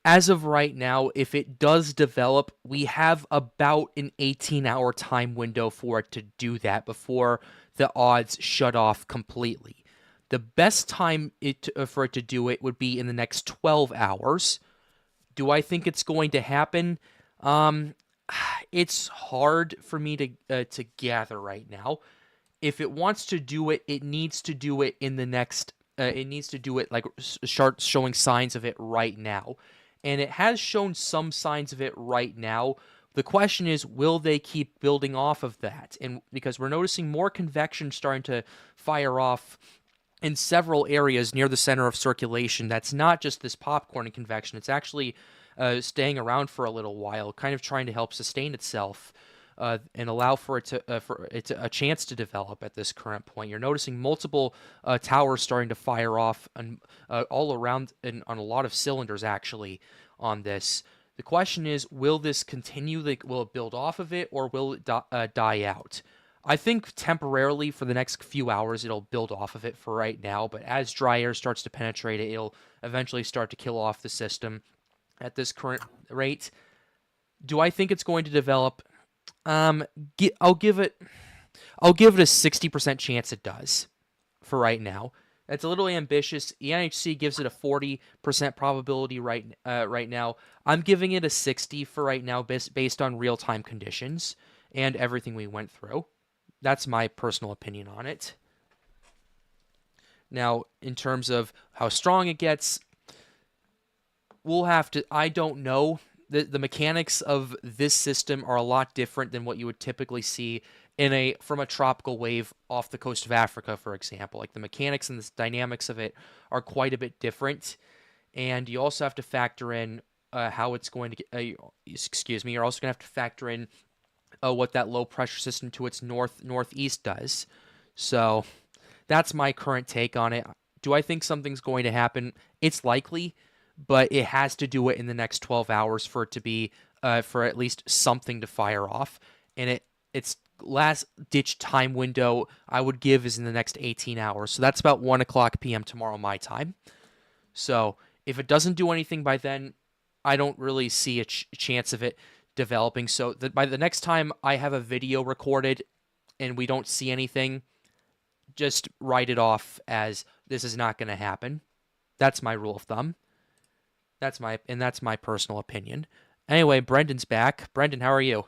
as of right now, if it does develop, we have about an 18-hour time window for it to do that before the odds shut off completely. The best time for it to do it would be in the next 12 hours. Do I think it's going to happen? Um, it's hard for me to gather right now. If it wants to do it, it needs to do it in the next. It needs to do it like start showing signs of it right now, and it has shown some signs of it right now. The question is, will they keep building off of that? And because we're noticing more convection starting to fire off in several areas near the center of circulation, that's not just this popcorn convection. It's actually staying around for a little while, kind of trying to help sustain itself. and allow for a chance to develop at this current point. You're noticing multiple towers starting to fire off and all around and on a lot of cylinders actually on this. The question is, will this continue? Like, will it build off of it, or will it die out? I think temporarily for the next few hours it'll build off of it for right now, but as dry air starts to penetrate it, it'll eventually start to kill off the system at this current rate. Do I think it's going to develop? I'll give it a 60% chance it does for right now. That's a little ambitious. The NHC gives it a 40% probability right now. I'm giving it a 60 for right now based on real-time conditions and everything we went through. That's my personal opinion on it. Now, in terms of how strong it gets, we'll have to... I don't know. The mechanics of this system are a lot different than what you would typically see from a tropical wave off the coast of Africa, for example. Like, the mechanics and the dynamics of it are quite a bit different, and you also have to factor in how it's going to get. You're also going to have to factor in what that low pressure system to its northeast does. So that's my current take on it. Do I think something's going to happen? It's likely, but it has to do it in the next 12 hours for it to be for at least something to fire off. And its last ditch time window I would give is in the next 18 hours. So that's about 1 o'clock p.m. tomorrow my time. So if it doesn't do anything by then, I don't really see a chance of it developing. So by the next time I have a video recorded and we don't see anything, just write it off as this is not going to happen. That's my rule of thumb. That's my personal opinion. Anyway, Brendan's back. Brendan, how are you?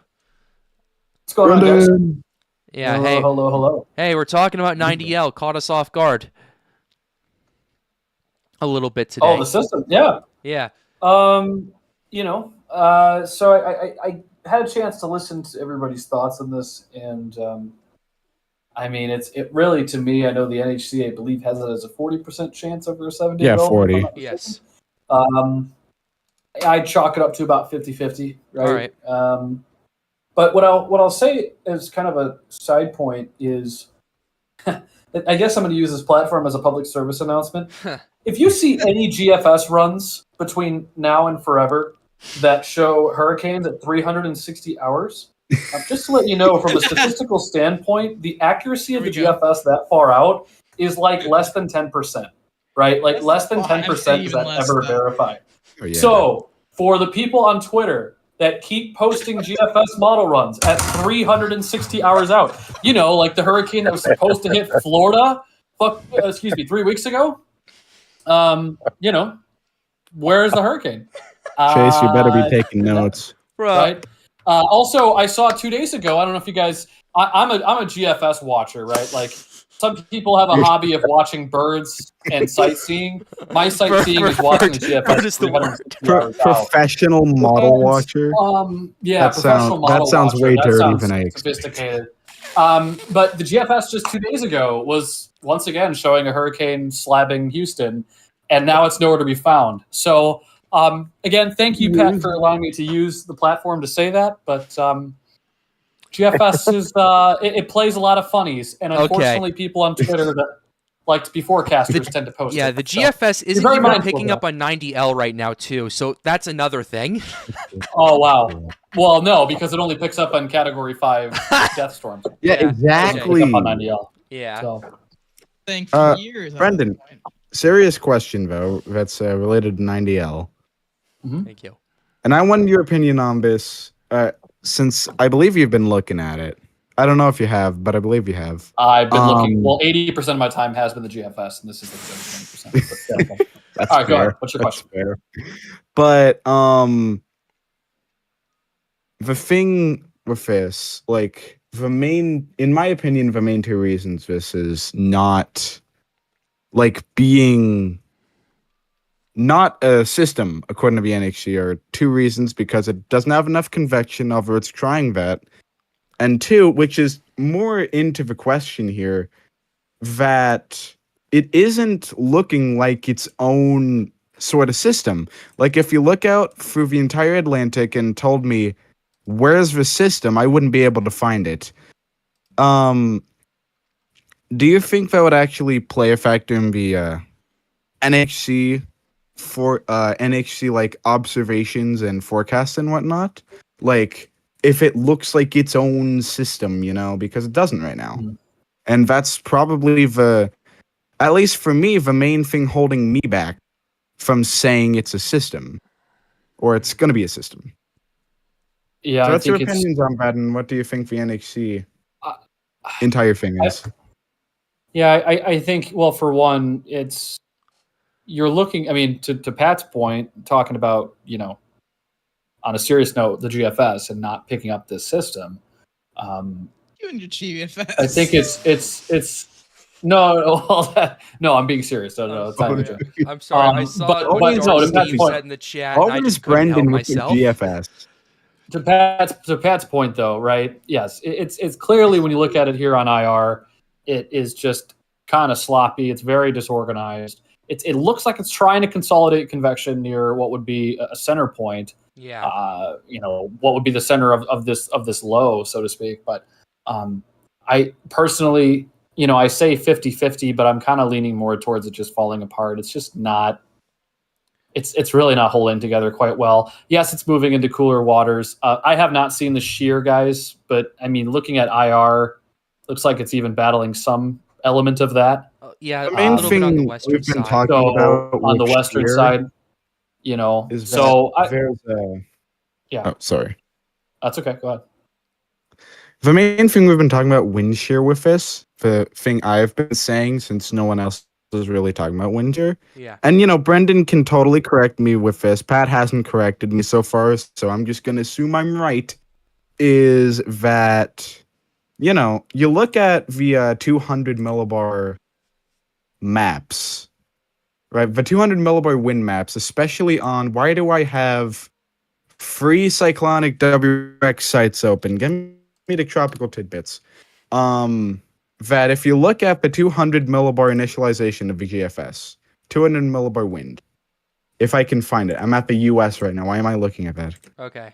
What's going on, guys? Yeah, hello, hey. Hello. Hey, we're talking about 90L. Caught us off guard a little bit today. Oh, the system, yeah. Yeah. So I had a chance to listen to everybody's thoughts on this, and I mean, it really, to me, I know the NHC, I believe, has it as a 40% chance over a 7-day Yeah, build. 40. Yes. I'd chalk it up to about 50-50, right? All right. But what I'll say as kind of a side point is, I guess I'm going to use this platform as a public service announcement. If you see any GFS runs between now and forever that show hurricanes at 360 hours, just to let you know, from a statistical standpoint, the accuracy of the GFS that far out is like less than 10%, right? Like less than 10% is that ever verified. Oh, yeah. So for the people on Twitter that keep posting GFS model runs at 360 hours out, like the hurricane that was supposed to hit Florida, 3 weeks ago, where's the hurricane? Chase, you better be taking notes. Right. Also, I saw 2 days ago, I don't know if you guys, I'm a GFS watcher, right? Like, some people have a hobby of watching birds and sightseeing. My sightseeing is watching the GFS. Bird is the word. Professional model watcher? Yeah, professional model that sounds watcher. way dirty sounds than I expected. sophisticated. But the GFS just 2 days ago was once again showing a hurricane slabbing Houston, and now it's nowhere to be found. So, again, thank you, Pat, for allowing me to use the platform to say that. But GFS is it plays a lot of funnies, and unfortunately, people on Twitter that like to be forecasters tend to post. Yeah, it. the GFS isn't very even mindful picking of up on 90L right now too, so that's another thing. Oh wow! Well, no, because it only picks up on Category 5 death storms. Yeah, Yeah. exactly. Pick up on 90L. Yeah. So. Thing for years. Brendan, serious question though that's related to 90L. Thank you. And I wanted your opinion on this since I believe you've been looking at it. I don't know if you have, but I believe you have. I've been looking. Well, 80% of my time has been the GFS, and this is like 20%. But, That's all right, fair. go ahead. What's your That's question? fair. But the thing with this, like in my opinion, the main two reasons this is not like being not a system, according to the NHC, are two reasons: because it doesn't have enough convection, although it's trying that, and two, which is more into the question here, that it isn't looking like its own sort of system. Like, if you look out through the entire Atlantic and told me Where's the system? I wouldn't be able to find it. Do you think that would actually play a factor in the NHC for NHC like observations and forecasts and whatnot? Like if it looks like its own system, because it doesn't right now. Mhm. And that's probably at least for me, the main thing holding me back from saying it's a system or it's going to be a system. Yeah, So I what's your think it's. opinions on that, and what do you think the NHC Uh, entire thing is? I think, well, for one, you're looking, I mean, to Pat's point, talking about, on a serious note, the GFS and not picking up this system. You and your GFS. I think it's no, I'm being serious. No, it's not even a joke. I'm sorry. I saw but what no, to Darcy Pat's point, said in the chat, and I Always just couldn't help Brendan with the myself. GFS. to Pat's point though, right? Yes, it's clearly when you look at it here on IR, it is just kind of sloppy. It's very disorganized. It looks like it's trying to consolidate convection near what would be a center point. Yeah. What would be the center of this low, so to speak. But I personally, I say 50-50, but I'm kind of leaning more towards it just falling apart. It's just not. It's really not holding together quite well. Yes, it's moving into cooler waters. I have not seen the shear, guys, but I mean, looking at IR, looks like it's even battling some element of that. Yeah, The a main little bit on the thing western we've been side. talking So about on the with western shear side, is so that there's a. yeah, Oh, sorry. that's okay. Go ahead. The main thing we've been talking about wind shear with this, the thing I've been saying since no one else is really talking about wind shear. Yeah. And Brendan can totally correct me with this. Pat hasn't corrected me so far, so I'm just gonna assume I'm right. Is that you look at the 200 millibar maps, right? The 200 millibar wind maps, especially on why do I have free cyclonic WX sites open? Give me the tropical tidbits. That if you look at the 200 millibar initialization of the GFS, 200 millibar wind, if I can find it, I'm at the US right now. Why am I looking at that? Okay.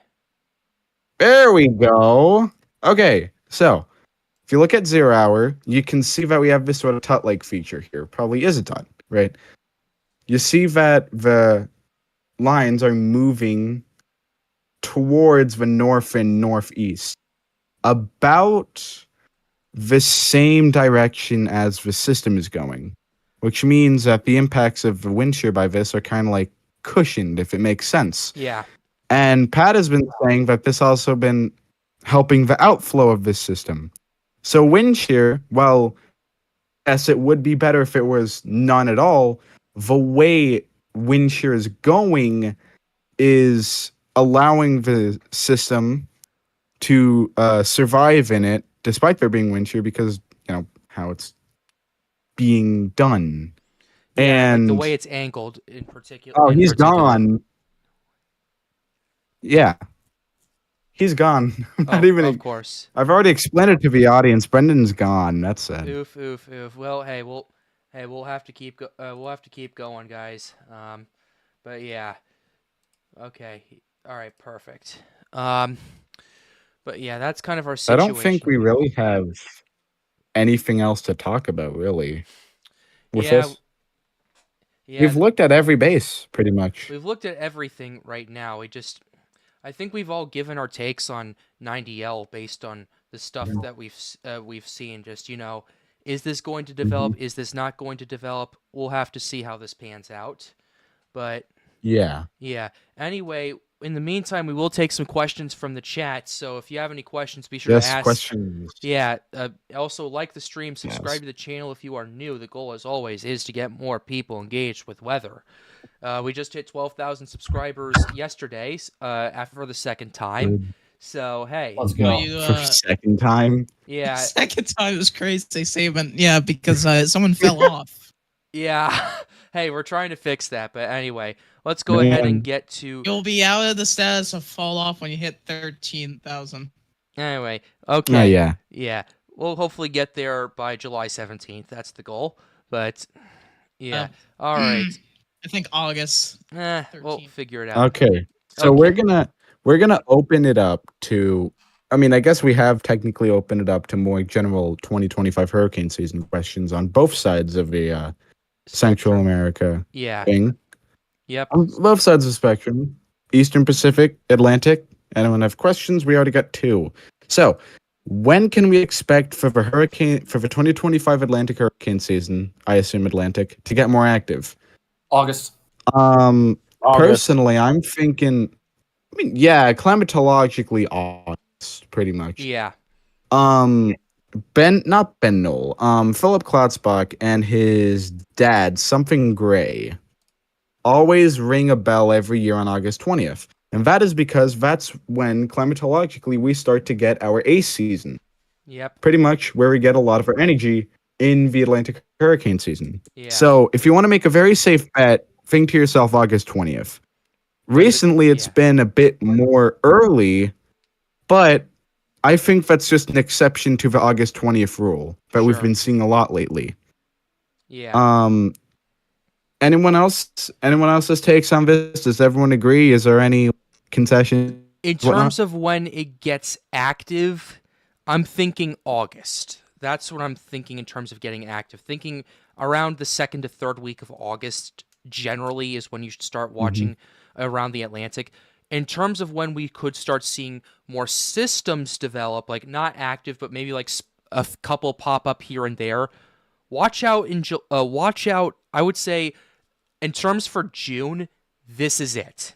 There we go. Okay, so if you look at 0 hour, you can see that we have this sort of tut-like feature here. Probably is a tut, right? You see that the lines are moving towards the north and northeast, about the same direction as the system is going, which means that the impacts of the wind shear by this are kind of like cushioned, if it makes sense. Yeah. And Pat has been saying that this also been helping the outflow of this system. So wind shear, well, yes, it would be better if it was none at all. The way wind shear is going is allowing the system to survive in it, despite there being wind shear, because how it's being done. Yeah, like And the way it's angled in particular. oh, he's gone. Yeah, he's gone. Not even. Of course. I've already explained it to the audience. Brendan's gone. That's sad. Oof. Well, we'll have to keep going, guys. But yeah. Okay. All right. Perfect. But yeah, that's kind of our I situation. don't think we really have anything else to talk about, really. With this. Yeah. We've looked at every base, pretty much. We've looked at everything right now. I think we've all given our takes on 90L based on the stuff that we've seen. Just is this going to develop? Is this not going to develop? We'll have to see how this pans out. But yeah. Anyway, in the meantime, we will take some questions from the chat. So if you have any questions, be sure to ask. Questions. Yeah. Also, like the stream, subscribe to the channel if you are new. The goal, as always, is to get more people engaged with weather. We just hit 12,000 subscribers yesterday for the second time. So, hey. Let's go. For the second time? Yeah. Second time was crazy. They say, yeah, because someone fell off. Yeah. Hey, we're trying to fix that. But anyway, let's go ahead and get to... You'll be out of the status of fall off when you hit 13,000. Anyway, okay. Yeah. We'll hopefully get there by July 17th. That's the goal. But, yeah. All right. I think August. We'll figure it out. Okay. So we're we're gonna open it up to. I mean, I guess we have technically opened it up to more general 2025 hurricane season questions on both sides of the Central Spectrum. America Yeah. thing. Yep. On both sides of the spectrum, Eastern Pacific, Atlantic. Anyone have questions? We already got two. So, when can we expect for the 2025 Atlantic hurricane season? I assume Atlantic to get more active. August. August. Personally, I'm thinking. I mean, yeah, climatologically, August, pretty much. Yeah. Not Ben Knoll. Philip Klotzbach and his dad, something Gray, always ring a bell every year on August 20th. And that is because that's when climatologically we start to get our ACE season. Yep. Pretty much where we get a lot of our energy in the Atlantic hurricane season. Yeah. So if you want to make a very safe bet, think to yourself August 20th. Recently, it's been a bit more early, but I think that's just an exception to the August 20th rule that we've Sure. been seeing a lot lately. Yeah. Anyone else? Anyone else's takes on this? Does everyone agree? Is there any concession? In terms of when it gets active, I'm thinking August. That's what I'm thinking in terms of getting active. Thinking around the second to third week of August generally is when you should start watching around the Atlantic. In terms of when we could start seeing more systems develop, like not active, but maybe like a couple pop up here and there. Watch out watch out. I would say, in terms for June, this is it.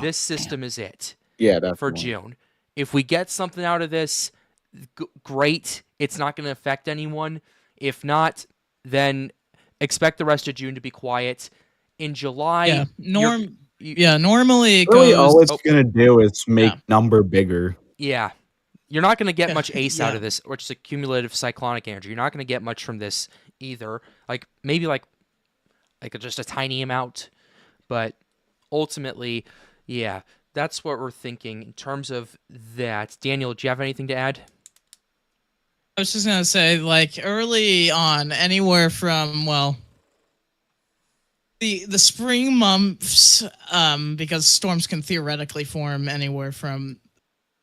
This system is it Yeah, for definitely. June. If we get something out of this, great. It's not going to affect anyone. If not, then expect the rest of June to be quiet. In July, normally it Really, goes. all it's gonna do is make number bigger. Yeah. You're not going to get Yeah, much ACE out yeah. of this, which is a cumulative cyclonic energy. You're not going to get much from this either. Like maybe like just a tiny amount, but ultimately, yeah, that's what we're thinking in terms of that. Daniel, do you have anything to add? I was just gonna say, like early on, anywhere from the spring months, because storms can theoretically form anywhere from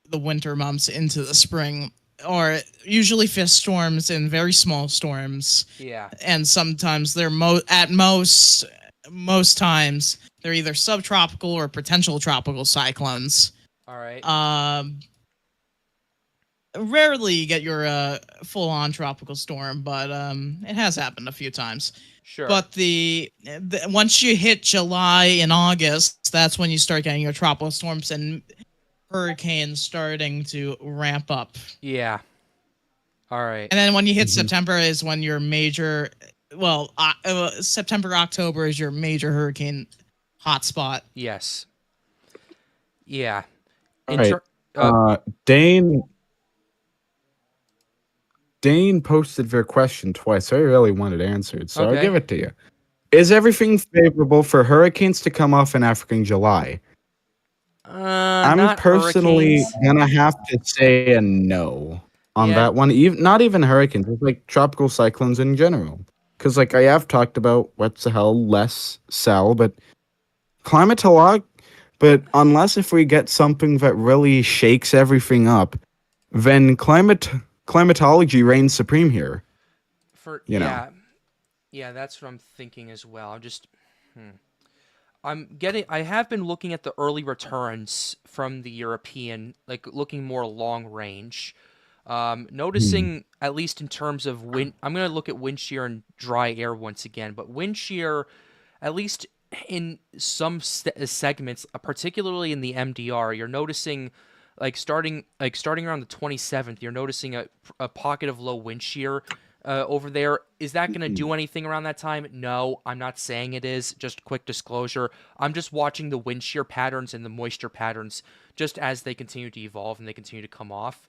the winter months into the spring, or usually fist storms and very small storms. Yeah. And sometimes they're most times they're either subtropical or potential tropical cyclones. All right. Rarely you get your full-on tropical storm, but it has happened a few times. Sure. But the once you hit July and August, that's when you start getting your tropical storms and hurricanes starting to ramp up. Yeah. All right. And then when you hit September is when your major, September, October is your major hurricane hotspot. Yes. Yeah. All right. Dane posted their question twice. I really wanted answered, so I'll Okay. give it to you. Is everything favorable for hurricanes to come off in Africa in July? I'm not personally hurricanes. gonna have to say a no on Yeah. that one. Not even hurricanes, it's like tropical cyclones in general. Because like I have talked about what's the hell less sell, but climatolog. But unless if we get something that really shakes everything up, then climatology reigns supreme here. Yeah, that's what I'm thinking as well. I have been looking at the early returns from the European, like looking more long range. Noticing, at least in terms of wind, I'm going to look at wind shear and dry air once again, but wind shear, at least in some segments, particularly in the MDR, you're noticing, starting around the 27th, you're noticing a pocket of low wind shear over there. Is that going to do anything around that time? No, I'm not saying it is. Just quick disclosure. I'm just watching the wind shear patterns and the moisture patterns just as they continue to evolve and they continue to come off.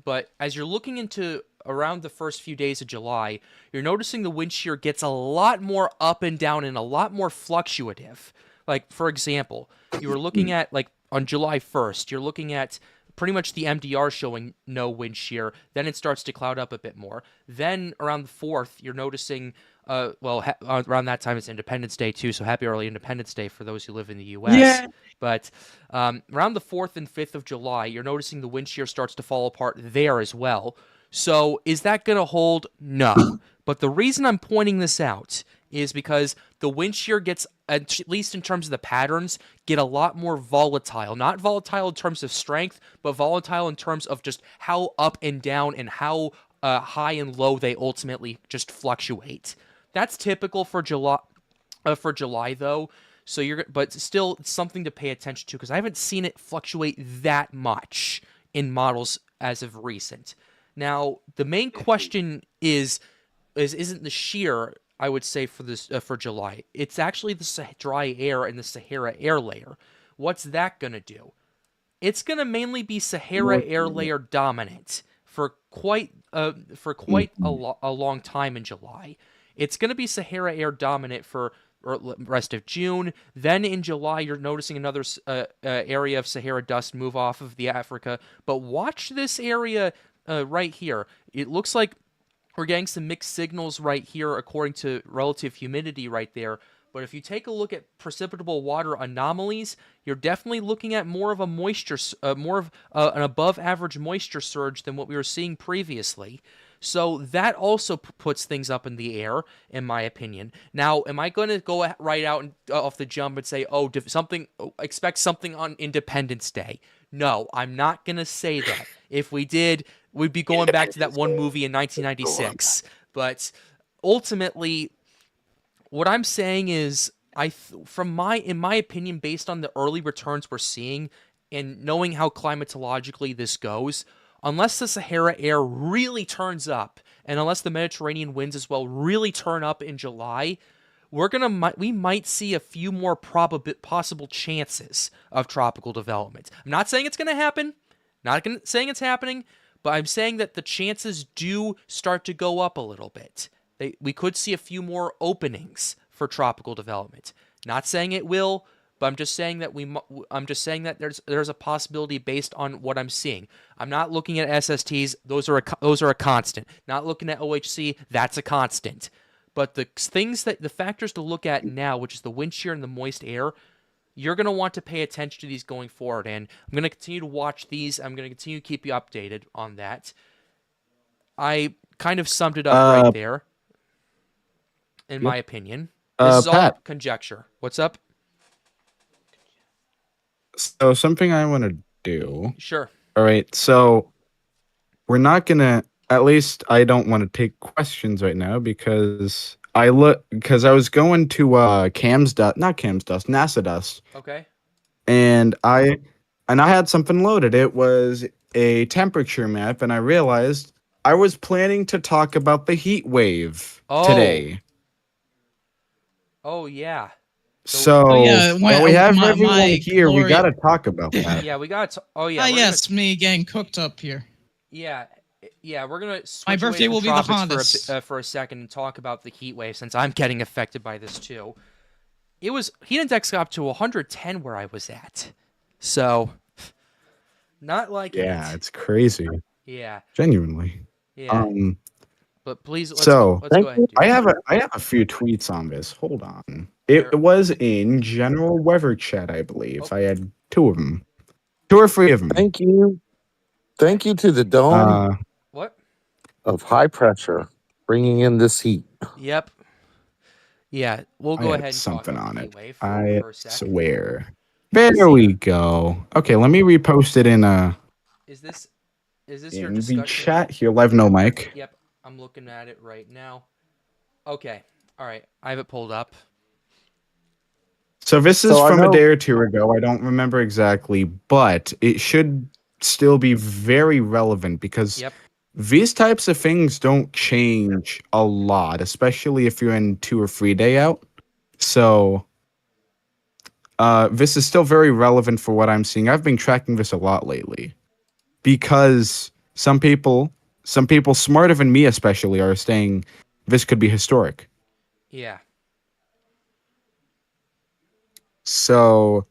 But as you're looking into around the first few days of July, you're noticing the wind shear gets a lot more up and down and a lot more fluctuative. Like, for example, you were looking at, on July 1st, you're looking at pretty much the MDR showing no wind shear. Then it starts to cloud up a bit more. Then around the 4th, you're noticing around that time it's Independence Day too, so happy early Independence Day for those who live in the U.S. Yeah. But around the 4th and 5th of July, you're noticing the wind shear starts to fall apart there as well. So is that going to hold? No. But the reason I'm pointing this out is because the wind shear gets, at least in terms of the patterns, get a lot more volatile. Not volatile in terms of strength, but volatile in terms of just how up and down and how high and low they ultimately just fluctuate. That's typical for July. For July though, but still it's something to pay attention to because I haven't seen it fluctuate that much in models as of recent. Now, the main question isn't the shear, I would say, for this for July. It's actually the dry air and the Sahara air layer. What's that gonna do? It's gonna mainly be Sahara air layer dominant for quite a long time in July. It's gonna be Sahara air dominant for rest of June. Then in July, you're noticing another area of Sahara dust move off of the Africa. But watch this area right here. It looks like we're getting some mixed signals right here according to relative humidity right there. But if you take a look at precipitable water anomalies, you're definitely looking at more of a an above average moisture surge than what we were seeing previously. So that also puts things up in the air, in my opinion. Now, am I going to go right out and off the jump and say, expect something on Independence Day? No, I'm not going to say that. If we did, we'd be going back to that one movie in 1996. But ultimately, what I'm saying is, in my opinion, based on the early returns we're seeing and knowing how climatologically this goes, unless the Sahara air really turns up and unless the Mediterranean winds as well really turn up in July, we might see a few more possible chances of tropical development. I'm not saying it's going to happen, saying it's happening, but I'm saying that the chances do start to go up a little bit. We could see a few more openings for tropical development. Not saying it will, but I'm just saying that there's a possibility based on what I'm seeing. I'm not looking at SSTs; those are a constant. Not looking at OHC; that's a constant. But the factors to look at now, which is the wind shear and the moist air, you're going to want to pay attention to these going forward. And I'm going to continue to watch these. I'm going to continue to keep you updated on that. I kind of summed it up right there, in my opinion. This is all Pat. conjecture. What's up? So something I want to do. Sure. All right. So we're not gonna. At least I don't want to take questions right now because I was going to NASA Dust. Okay. And I had something loaded. It was a temperature map, and I realized I was planning to talk about the heat wave today. Oh yeah. So when we have my everyone here. We got to talk about that. Yeah, we got. Oh yeah. Yes, me getting cooked up here. Yeah, we're gonna. My birthday will be the Hondas for a second and talk about the heat wave since I'm getting affected by this too. It was heat index got up to 110 where I was at, so not like it. Yeah, it's crazy. Yeah, genuinely. Yeah. But please, let's go ahead. I have a few tweets on this. Hold on. It was in general weather chat, I believe. I had 2 of them, 2 or 3 of them. Thank you to the dome What? of high pressure bringing in this heat. Yep. Yeah, we'll go ahead and something talk on the it. heat wave I for a sec. swear. There we go. Okay, let me repost it in Is this your in discussion? the chat here, live no mic. Yep, I'm looking at it right now. Okay, all right, I have it pulled up. So this is from a day or 2 ago. I don't remember exactly, but it should still be very relevant because these types of things don't change a lot, especially if you're in 2 or 3 day out. So this is still very relevant for what I'm seeing. I've been tracking this a lot lately because some people smarter than me especially are saying this could be historic. Yeah. So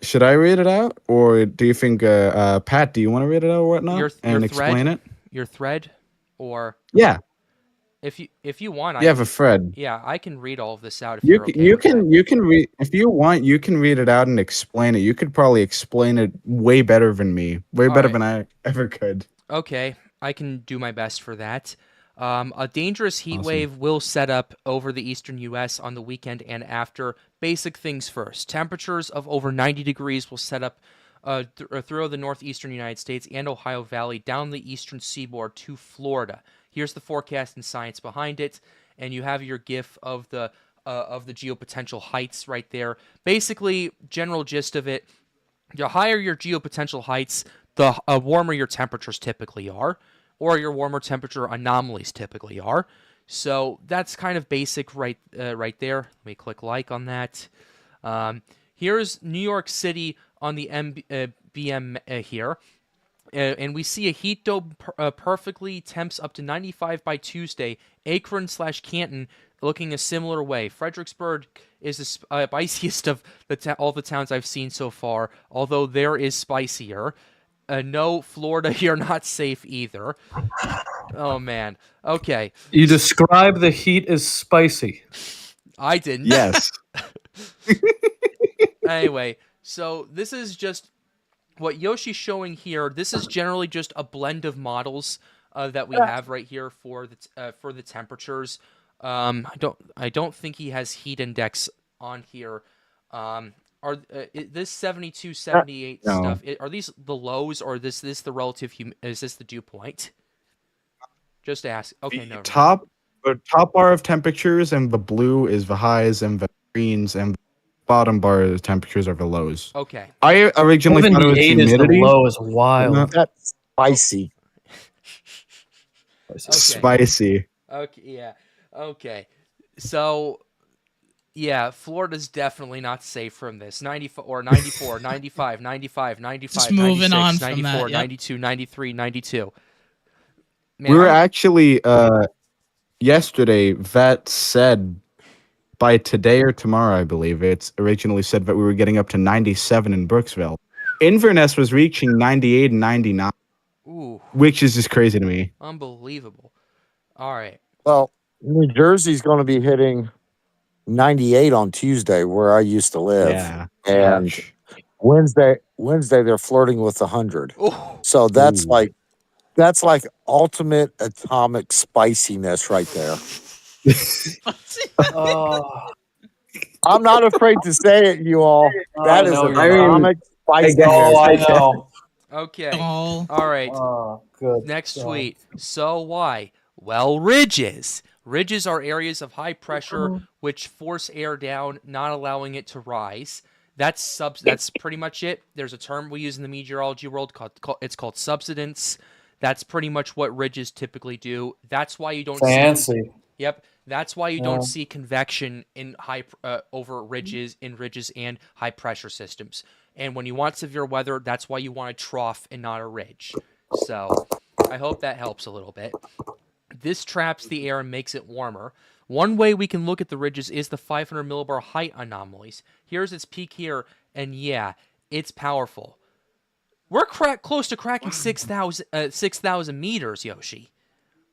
should I read it out, or do you think Pat, do you want to read it out or whatnot and explain it? Your thread, or yeah. If you want, You have a Fred. yeah, I can read all of this out if You you're c- okay you with that. can you can read if you want. You can read it out and explain it. You could probably explain it way better than me. Way All better right. than I ever could. Okay, I can do my best for that. A dangerous heat Awesome. wave will set up over the eastern U.S. on the weekend and after. Basic things first. Temperatures of over 90 degrees will set up throughout the northeastern United States and Ohio Valley down the eastern seaboard to Florida. Here's the forecast and science behind it, and you have your GIF of the geopotential heights right there. Basically, general gist of it: the higher your geopotential heights, the warmer your temperatures typically are, or your warmer temperature anomalies typically are. So that's kind of basic right there. Let me click like on that. Here's New York City on the BM here. And we see a heat dome perfectly, temps up to 95 by Tuesday. Akron/Canton looking a similar way. Fredericksburg is the spiciest of all the towns I've seen so far, although there is spicier. No, Florida, you're not safe either. Oh, man. Okay. You describe the heat as spicy. I didn't. Yes. Anyway, so this is just what Yoshi's showing here. This is generally just a blend of models that we have right here for the temperatures. I don't think he has heat index on here. This 72, 78 No. stuff? Are these the lows or this the relative? Is this the dew point? Just ask. Okay, no. The top bar of temperatures and the blue is the highs and the greens and the bottom bar of the temperatures are the lows. Okay. I originally thought it was 78 is the humidity. low is wild. That's spicy. Okay. Spicy. Okay. Yeah. Okay. So. Yeah, Florida's definitely not safe from this. 94 or 94, 95, 95, 95, Just moving 96, on from 94, that, yep. 92, 93, 92. Man, We were actually yesterday. Vet said by today or tomorrow, I believe it's originally said that we were getting up to 97 in Brooksville. Inverness was reaching 98 and 99, ooh, which is just crazy to me. unbelievable. All right. Well, New Jersey's going to be hitting 98 on Tuesday, where I used to live, Yeah. and Gosh. Wednesday they're flirting with 100. Oh, So that's Ooh. like ultimate atomic spiciness right there. Oh, I'm not afraid to say it, you all. That I is know you're not. atomic spiciness. Oh, I know. okay. Oh, All right. Oh, good. Next God. tweet. So why? Well, ridges. Ridges are areas of high pressure which force air down, not allowing it to rise. That's pretty much it. There's a term we use in the meteorology world called subsidence. That's pretty much what ridges typically do. That's why you don't see. Fancy. Yep. That's why you don't Yeah. see convection in over ridges and high pressure systems. And when you want severe weather, that's why you want a trough and not a ridge. So, I hope that helps a little bit. This traps the air and makes it warmer. One way we can look at the ridges is the 500 millibar height anomalies. Here's its peak here, and yeah, it's powerful. We're close to cracking 6,000 meters, Yoshi.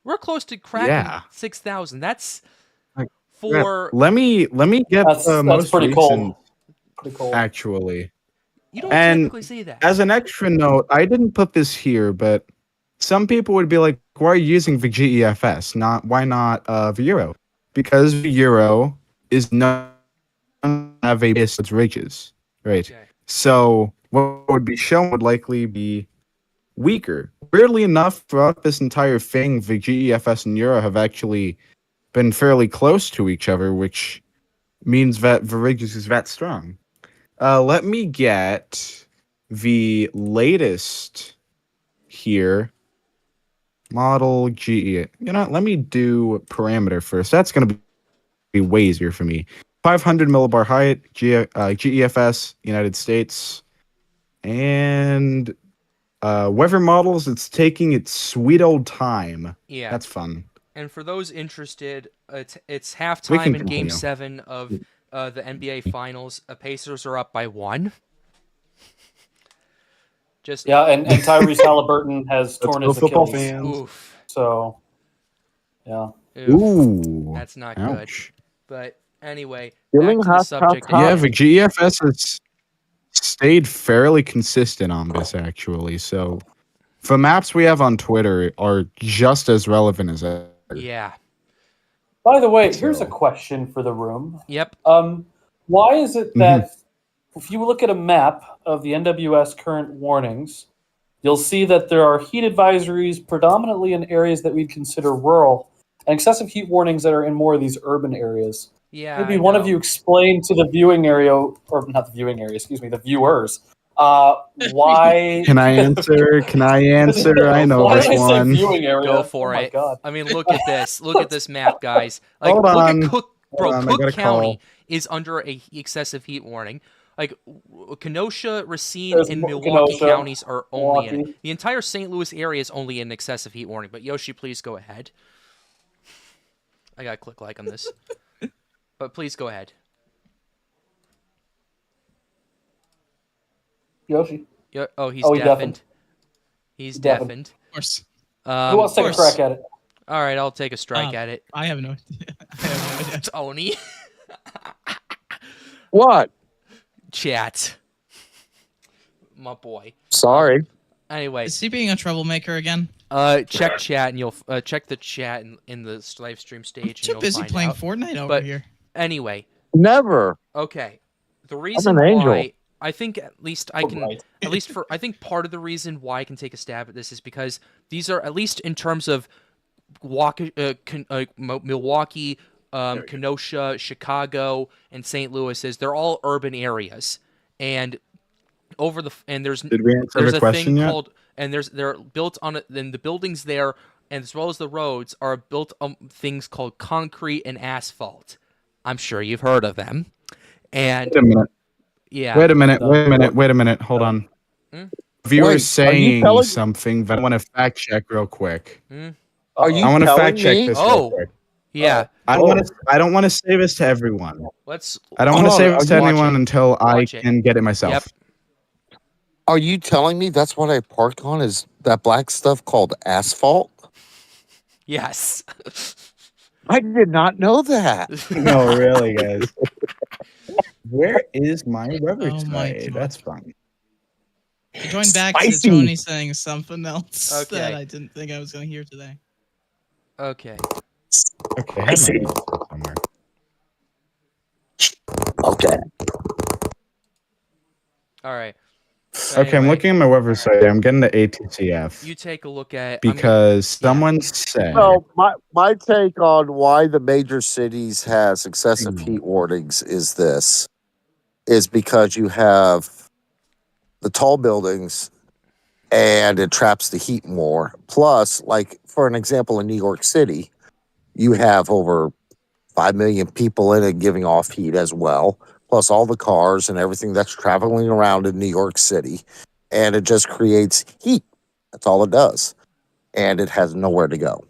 We're close to cracking 6,000. That's for. Let me get That's most pretty recent. cold. Pretty cold. Actually, You don't and typically see that. as an extra note, I didn't put this here, but some people would be like, "Why are you using the GEFS? Why not the Euro?" Because the Euro is not have a base its ridges, right? Okay. So what would be shown would likely be weaker. Weirdly enough, throughout this entire thing, the GEFS and Euro have actually been fairly close to each other, which means that the ridges is that strong. Let me get the latest here. Model GE. Let me do parameter first. That's going to be way easier for me. 500 millibar height, GEFS, United States. And weather models, it's taking its sweet old time. Yeah. That's fun. And for those interested, it's We halftime can in Game continue. 7 of the NBA Finals. Pacers are up by 1. Just Yeah, and Tyrese Halliburton has torn go his football Achilles. fans. oof. So, yeah. Oof, Ooh. that's not good. Ouch. But anyway, Feeling back to the hot, subject hot, at Yeah, hot. the hand. GFS has stayed fairly consistent on this, actually. So the maps we have on Twitter are just as relevant as ever. Yeah. By the way, here's a So, question for the room. Yep. Why is it Mhm. that if you look at a map of the NWS current warnings, you'll see that there are heat advisories predominantly in areas that we'd consider rural, and excessive heat warnings that are in more of these urban areas. Yeah, Maybe I one of know. you explain to the viewing area, or not the viewing area, excuse me, the viewers, why. can I answer? Can I answer? I know Why this did I say one. viewing area? Go Oh for my it. god. I mean, look at this. Look at this map, guys. Like, Hold look at on. Cook, bro. Hold on, I Cook got a County call. is under a excessive heat warning. Like, Kenosha, Racine, There's and Milwaukee Kenosha, counties are only in it. Milwaukee. The entire St. Louis area is only in excessive heat warning. But Yoshi, please go ahead. I gotta click like on this. But please go ahead. Yoshi. Oh, he's Oh, he deafened. He's Deafened. deafened. Of course. Who wants to take a course. crack at it? All right, I'll take a strike at it. I have no idea. I have no idea. Tony. What? Chat. My boy. Sorry. Anyway, Is he being a troublemaker again? check chat and you'll check the chat in the live stream stage. I'm and too you'll busy find playing out. Fortnite over But here. anyway, Never. okay. The reason an angel. why I think at least I can, Right. at least for I think part of the reason why I can take a stab at this is because these are, at least in terms of Milwaukee, Kenosha, Chicago, and St. Louis, is they're all urban areas, and there's Did we answer there's the a question thing yet? called, and they're built on it. Then the buildings there, and as well as the roads, are built on things called concrete and asphalt. I'm sure you've heard of them. And Wait a minute. yeah, Wait a minute. No. Wait a minute. Wait a minute. Hold on. Hmm? Viewers Wait, are you saying telling- something that I want to fact check real quick. Are you I want to telling fact check me? this real Oh, quick. yeah. I don't want to. I don't want to say this to everyone. Let's. I don't want to Hold say on, this to are you- anyone Watch it. until I Watch it. can get it myself. Yep. Are you telling me that's what I park on is that black stuff called asphalt? Yes. I did not know that. No, really, guys. Where is my weather Oh my today? God. That's fine. Going back to Spicy. Tony saying something else Okay. that I didn't think I was going to hear today. Okay. Okay, I have my see. notes somewhere. Okay. All right. Okay, I'm Anyway, looking at my weather site. I'm getting the ATCF You take a look at. I'm gonna- because someone said. So my take on why the major cities has excessive Mhm. heat warnings is because you have the tall buildings and it traps the heat more. Plus, like for an example, in New York City, you have over 5 million people in it giving off heat as well, plus all the cars and everything that's traveling around in New York City. And it just creates heat. That's all it does. And it has nowhere to go.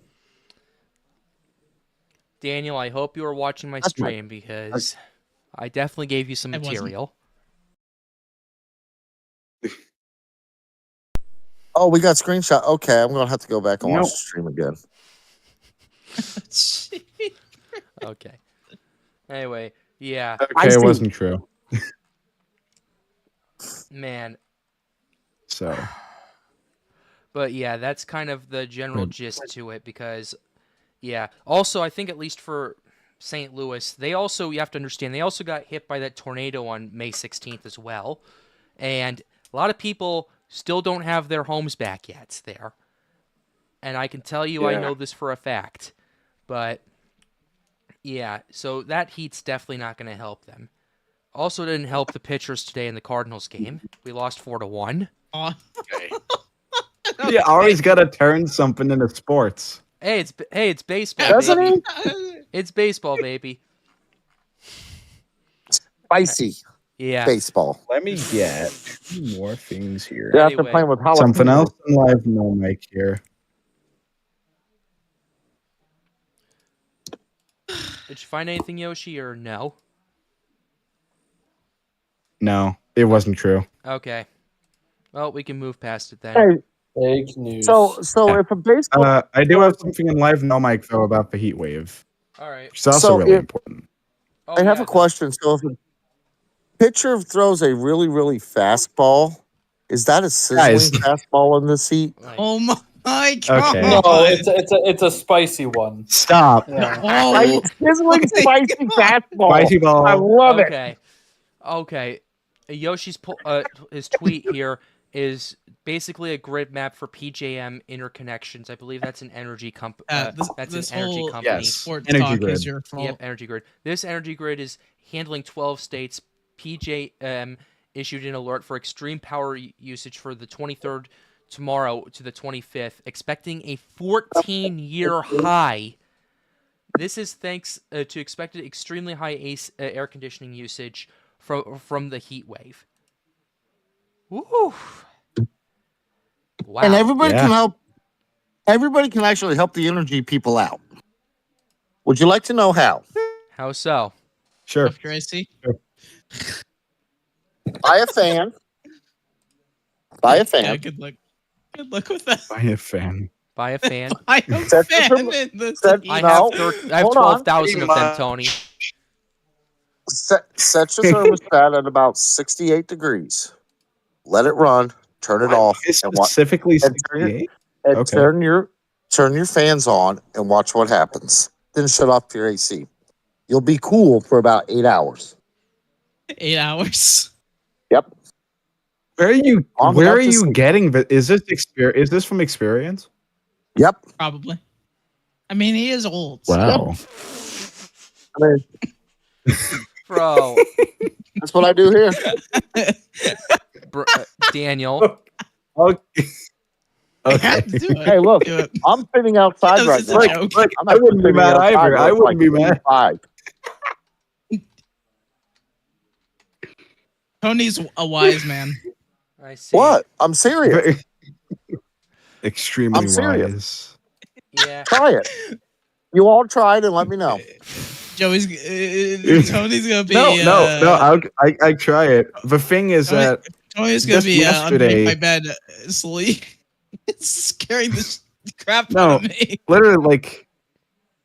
Daniel, I hope you were watching my That's my- stream because I definitely gave you some I wasn't. material. Oh, we got screenshot. Okay, I'm gonna have to go back and watch Nope. the stream again. Okay. Anyway, yeah, I Okay, it see. wasn't true. man. So But yeah, that's kind of the general Good. gist to it because, yeah. Also, I think at least for St. Louis, you have to understand, they also got hit by that tornado on May 16th as well. And a lot of people still don't have their homes back yet there. And I can tell you, I Yeah. know this for a fact. But yeah, so that heat's definitely not going to help them. Also didn't help the pitchers today in the Cardinals game. We lost 4-1. Aw. you always gotta turn something into sports. Hey, it's baseball, Doesn't baby. he? It's baseball, baby. Spicy Yeah. baseball. Let me get two more things here. Yeah, after Anyway. playing with jalapenos. Something else in live no mic here. Did you find anything, Yoshi, or no? No, it wasn't true. Okay. Well, we can move past it then. Hey, Fake news. So if a baseball, I do have something in live no mic though about the heat wave, All right. which is also So really if important. Oh, I have yeah, a question. So if a pitcher throws a really, really fast ball, is that a sizzling Guys, fastball in this heat? Like, Oh my Okay. no, god! it's a spicy one. stop. Yeah. Oh Sizzling my spicy God. fastball. Spicy ball. I love it. okay. Okay. Yoshi's his tweet here is basically a grid map for PJM interconnections. I believe that's an energy that's This an energy whole company. Yes. sports Energy talk is grid. your fault. Yep, energy grid. This energy grid is handling 12 states. PJM issued an alert for extreme power usage for the 23rd tomorrow to the 25th, expecting a 14-year high. This is thanks to expected extremely high air conditioning usage from the heat wave. Woo! Wow. And everybody Yeah. can help. Everybody can actually help the energy people out. Would you like to know how? How so? Sure. After I see. Buy a fan. Buy a Yeah, fan. good luck. Good luck with that. Buy a fan. Buy a fan. I am Set your fan thermo- in this. set- I No, have hold on. 12,000 of them, Tony. Set your thermostat at about 68 degrees. Let it run. Turn it off. And what? Specifically And turn, 68? and Okay. turn your fans on and watch what happens. Then shut off your AC. You'll be cool for about 8 hours. 8 hours. Yep. Where are you On where that are to you see. getting that? Is this from experience? Yep. Probably. I mean, he is old. so- Wow. I mean, Bro, that's what I do here. Daniel. Okay. I had to do it. Hey, look, Do it. I'm sitting outside This right is a now. joke. Look, I'm I actually wouldn't be sitting mad outside either. where I it's wouldn't be mad. 85. Tony's a wise man. I see. What? I'm serious. Very- Extremely I'm serious. wise. Yeah. Try it. You all try it and let me know. Joey's Tony's gonna be No. I try it. The thing is Tony- that Tony's gonna just be underneath yesterday- my bed asleep. It's scaring the crap No. out of me. literally, like,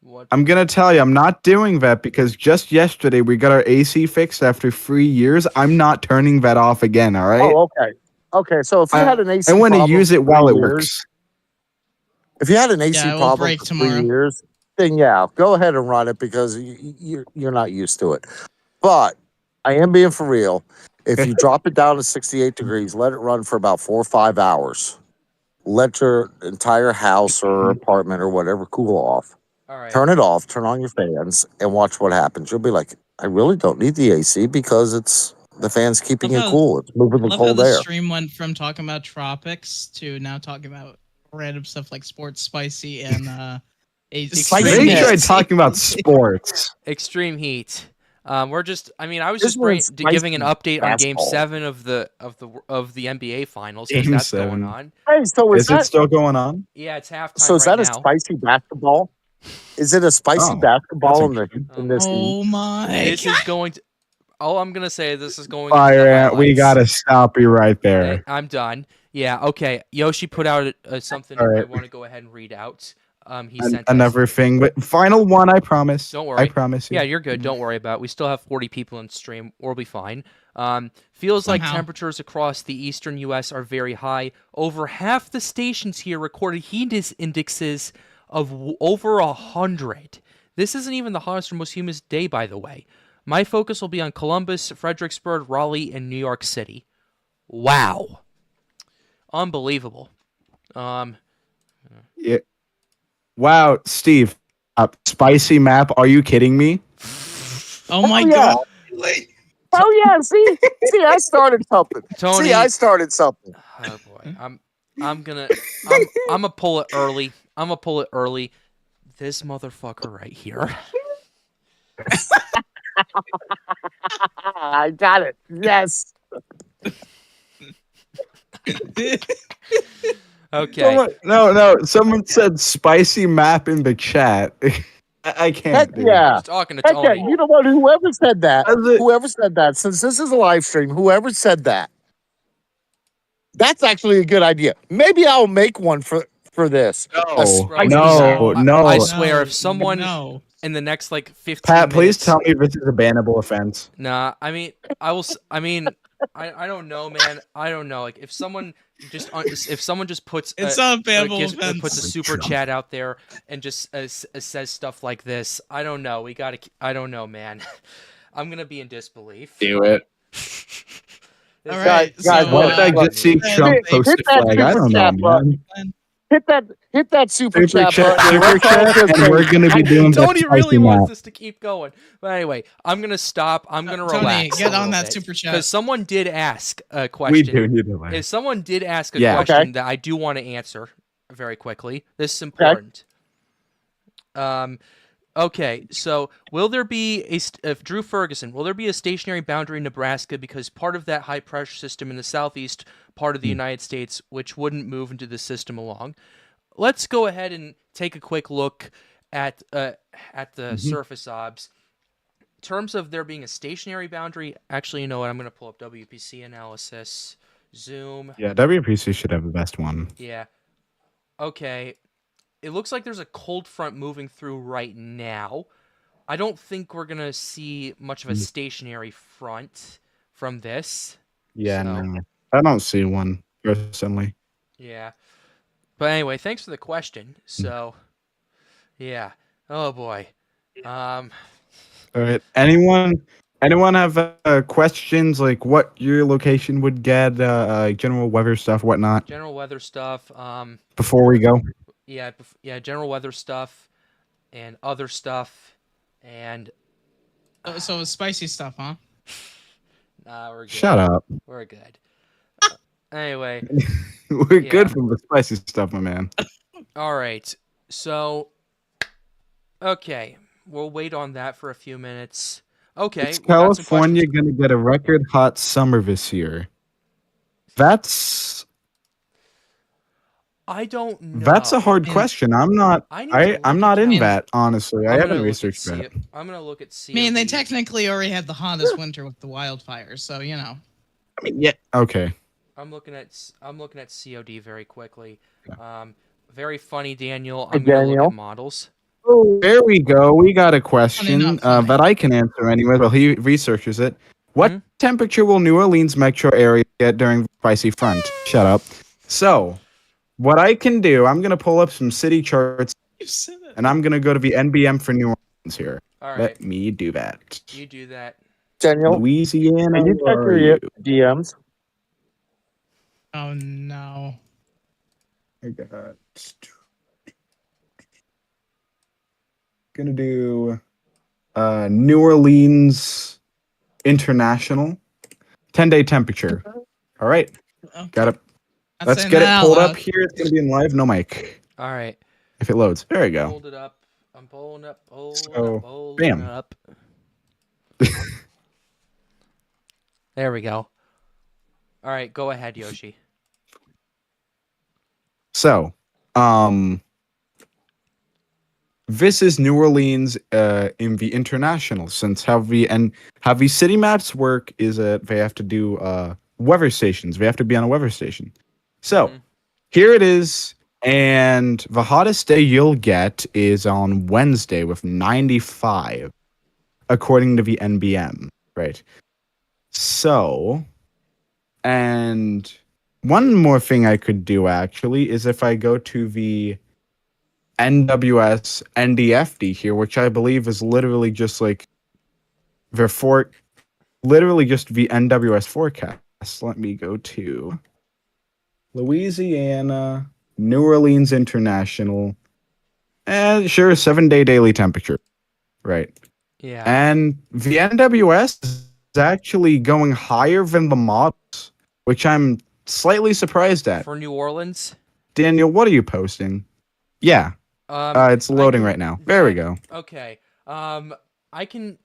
What? I'm gonna tell you, I'm not doing that because just yesterday we got our AC fixed after 3 years. I'm not turning that off again. All right. Oh, okay. Okay, so if you had an AC I want to problem use it for while 3 it years, works. if you had an AC Yeah, it will problem break for tomorrow. 3 years, then yeah, go ahead and run it because you're not used to it. But I am being for real. If you drop it down to 68 degrees, let it run for about 4 or 5 hours. Let your entire house or apartment or whatever cool off. All right. Turn it off, turn on your fans, and watch what happens. You'll be like, I really don't need the AC because the fan's keeping Love it how- cool. It's moving I the love how cold the air. stream went from talking about tropics to now talking about random stuff like sports, spicy, and Spicy They heat. tried talking about sports. Extreme heat. We're just. I mean, I was This just one's giving an spicy update on Game fastball. 7 of the NBA Finals because Game that's 7. going on. Hey, so Is it still going on? Yeah, it's halftime So is right that a now. spicy basketball? Is it a spicy Oh, basketball that's in this heat? Oh my! This is going to. All I'm gonna say, this is going Fire into the ant, we highlights. gotta stop you right there. I'm done. Yeah. Okay. Yoshi put out something All right. I want to go ahead and read out. He sent us. Another thing, but final one, I promise. Don't worry. I promise you. Yeah, you're good. Don't worry about it. We still have 40 people in stream. We'll be fine. Feels like Somehow. temperatures across the eastern U.S. are very high. Over half the stations here recorded heat indexes of over 100. This isn't even the hottest or most humid day, by the way. My focus will be on Columbus, Fredericksburg, Raleigh, and New York City. Wow. Unbelievable. Yeah. Wow, Steve. Spicy map. Are you kidding me? Oh my yeah. god! Wait. Oh yeah, see, I started something. Tony. See, I started something. Oh boy, I'm gonna pull it early. I'm gonna pull it early. This motherfucker right here. I got it. Yes. Okay. No. Someone said spicy map in the chat. I can't. Heck dude. yeah. Just talking to Heck yeah. Tony. You know what? Whoever said that, Does it- since this is a live stream, whoever said that, That's actually a good idea. Maybe I'll make one for this. No, A spicy no, map. no. I swear, if No, someone no. in the next like 15 Pat, please minutes, tell me this is a bannable offense. nah, I mean, I will. I mean, I don't know, man. I don't know. Like, if someone just puts It's not a bannable puts a offense. super chat out there and just says stuff like this, I don't know. We gotta. I don't know, man. I'm gonna be in disbelief. Do it. All This right, is- guys, so, Why did I look, just see hit Trump that post a flag? I super don't know, chat button. man. Hit that super Super chat chat, button. super Let's all chat, just and say, we're gonna be doing the Tony really spicy wants map. this to keep going. But anyway, I'm gonna stop. I'm gonna Tony, relax. get on that super chat. Because someone did ask a We question. do need to If someone did ask a Yeah. question Okay. that I do want to answer very quickly, this is important. Okay, so will there be Drew Ferguson? Will there be a stationary boundary in Nebraska because part of that high pressure system in the southeast part of the United States, which wouldn't move into the system along? Let's go ahead and take a quick look at the surface obs. In terms of there being a stationary boundary, actually, you know what? I'm going to pull up WPC analysis. Zoom. Yeah, WPC should have the best one. Yeah. Okay. It looks like there's a cold front moving through right now. I don't think we're going to see much of a stationary front from this. Yeah, So, no. I don't see one, personally. yeah. But anyway, thanks for the question. So, yeah. Oh boy. All right. Anyone have questions like what your location would get, general weather stuff, whatnot, General weather stuff. before we go? Yeah, general weather stuff and other stuff, and So it's spicy stuff, huh? nah, we're good. Shut up. We're good. Anyway, We're Yeah. good from the spicy stuff, my man. all right. So, okay, we'll wait on that for a few minutes. Okay, Is we got some questions. California going to get a record hot summer this year? That's That's a hard And- question. I'm I not need to look I'm at not in Cali- that, honestly. I I'm haven't gonna look at researched that. I'm gonna look at COD. I mean, they technically already had the hottest winter with the wildfires, so you know. I mean, yeah. Okay. I'm looking at COD very quickly. Very funny, Daniel. Hey, I'm gonna look Daniel. at models. There we go. We got a question not funny. that I can answer anyway. Well, he researches it. What Hmm? temperature will New Orleans metro area get during the spicy front? Shut up. So, what I can do, I'm gonna pull up some city charts, You said it. and I'm gonna go to the NBM for New Orleans here. All right, Let me do that. you do that. Daniel, Louisiana, can you check where are your you? DMs? Oh no. I got. Gonna do New Orleans International 10-day temperature. All right, Okay. got it. Not Let's saying get that it out pulled loud. up here. It's gonna be in live, no mic. All right, If it loads, there we go. hold it up. I'm pulling up. So, Pulling bam. up. There we go. All right, go ahead, Yoshi. So, this is New Orleans in the international sense. How the city maps work is that they have to do weather stations. They have to be on a weather station. So, Mhm. here it is, and the hottest day you'll get is on Wednesday with 95, according to the NBM. Right. So, and one more thing I could do actually is if I go to the NWS NDFD here, which I believe is literally just like literally just the NWS forecast. Let me go to Louisiana, New Orleans International, and sure, 7-day daily temperature. Right. Yeah. And the NWS is actually going higher than the models, which I'm slightly surprised at. For New Orleans. Daniel, what are you posting? Yeah, it's loading right now. There we go. Okay. I can.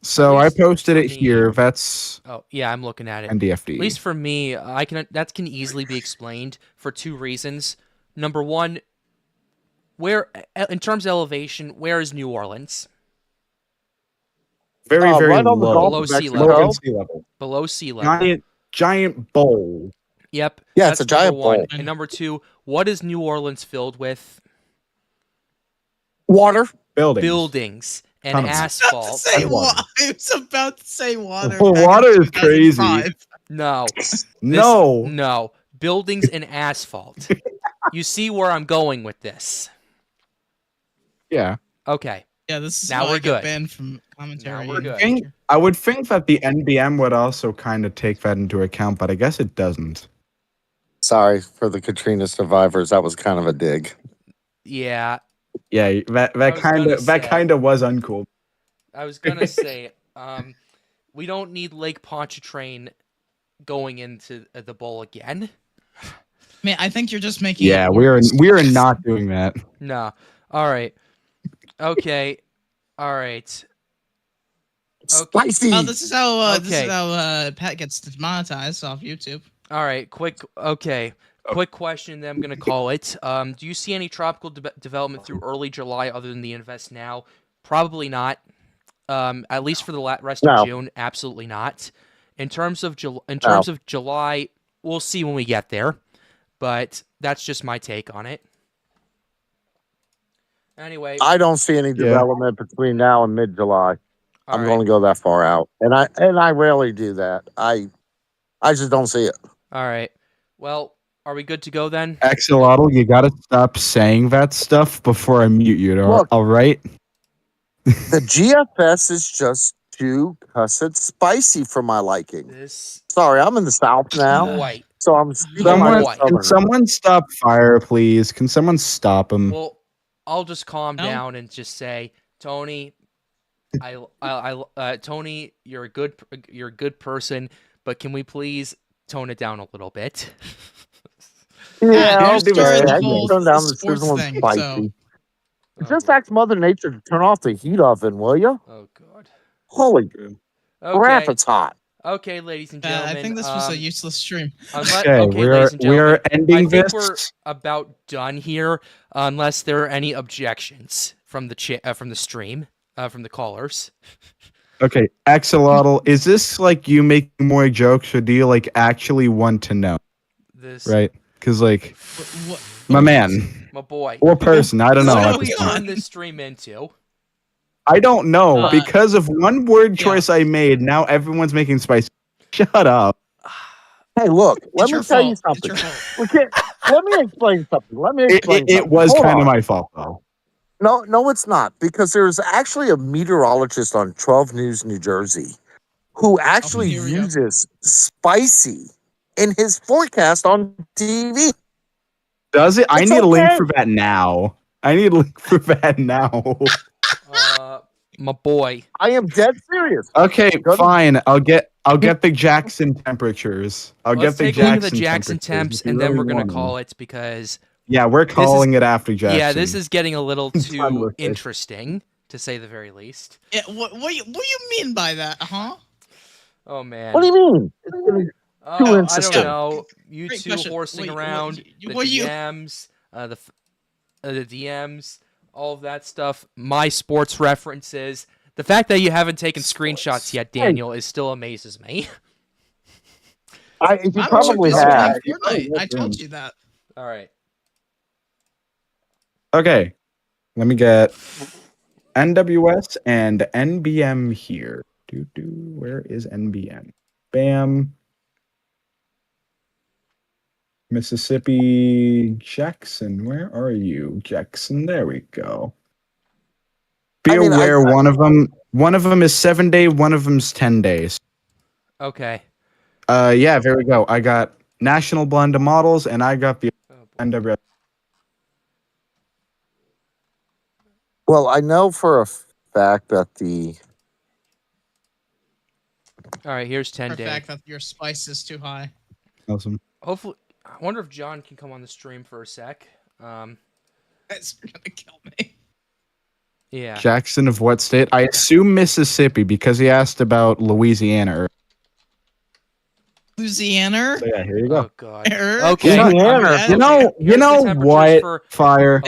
So At I least posted for it me- here. That's Oh yeah, I'm looking at it. NDFD. At least for me, that can easily be explained for two reasons. Number one, where in terms of elevation, where is New Orleans? very right on the low. Gulf Below of sea Mexico. Low than sea level. Below sea level. Giant bowl. Yep. Yeah, That's it's a number giant one. bowl. And number two, what is New Orleans filled with? Water. Buildings and Tunnels. asphalt. Say And water. I was about to say water. Well, back in water is crazy. 2005. No. No. No. Buildings and asphalt. You see where I'm going with this. Yeah. Okay. Yeah, this is Now why we're I get good. banned from commentary. Now we're in the good. future. I would think that the NBM would also kind of take that into account, but I guess it doesn't. Sorry for the Katrina survivors. That was kind of a dig. Yeah. Yeah, I was gonna say. kind of was uncool. I was gonna say, we don't need Lake Pontchartrain going into the bowl again. I mean, I think you're just making Yeah, it we worse. are not doing that. No. All right. Okay. All right. Okay. Spicy. Oh, this is how Okay. Pat gets demonetized off YouTube. All right. Quick. Okay. Quick question. Then I'm gonna call it. Do you see any tropical development through early July other than the invest now? Probably not. At least for the rest No. of June, absolutely not. In terms of July, we'll see when we get there. But that's just my take on it. Anyway, I don't see any development between now and mid-July. all I'm right. going to go that far out, and I rarely do that. I just don't see it. All right. Well, are we good to go then? Axolotl, you gotta stop saying that stuff before I mute you. Look. All right? The GFS is just too cussed spicy for my liking. This Sorry, I'm in the South now, boy. so I'm speaking like Someone, a boy. can Southerner. someone stop fire, please? Can someone stop him? Well, I'll just calm No. down and just say, Tony, Tony, you're a good person, but can we please tone it down a little bit? Yeah, you okay. started the I can whole turn down the sports sizzle and thing, spicy. so Just ask Mother Nature to turn off the heat oven, will you? Oh God. Holy crap, Okay. it's hot. Okay, ladies and gentlemen. I think this was a useless stream. Okay, ladies and we are gentlemen. I ending think this. we're about done here, unless there are any objections from the from the stream, from the callers. Okay, Axolotl, is this like you making more jokes, or do you like actually want to know? This Right? Because like What, my man my boy. or person, I don't know. What at did we this point. turn this stream into? I don't know Uh, because of one word yeah. choice I made. Now everyone's making spicy. Shut up. Hey, look, let it's me your tell you fault. It's something. your fault. We can't, let me explain something. Let me explain It something. was Hold kind of on. my fault though. No, it's not, because there's actually a meteorologist on 12 News New Jersey who actually here we go. uses spicy in his forecast on TV. Does it? I It's need a link okay. for that now. I need a link for that now. My boy. I am dead serious. Okay, Go to- fine. I'll get the Jackson temperatures. Let's take a look at the Jackson temperatures temps, if you and then really we're gonna want 'em. call it because Yeah, we're calling it after Jackson. yeah, this is getting a little Done too with it. interesting, to say the very least. Yeah, what do you mean by that, huh? Oh man. What do you mean? It's gonna be Oh, too I don't interesting. know. You Great two question. horsing Wait, around, the what you- DMs, the DMs, all of that stuff. My sports references. The fact that you haven't taken screenshots yet, Daniel, is still amazes me. You I'm probably too busy have. playing Fortnite. I told you that. All right. Okay. Let me get NWS and NBM here. Where is NBM? Bam. Mississippi Jackson. Where are you? Jackson. There we go. Be I mean, aware one of them is 7 day, one of them's 10 days. Okay. Yeah, there we go. I got National Blend of Models and I got the Oh, boy. NWS. Well, I know for a fact that the All right. Here's For 10 the day. fact that your spice is too high. Awesome. Hopefully, I wonder if John can come on the stream for a sec. That's gonna kill me. Yeah. Jackson of what state? I assume Mississippi because he asked about Louisiana. Louisiana. So yeah, here you go. Oh God. Er, Okay. Louisiana. You know Here's the temperatures what? for- Fire.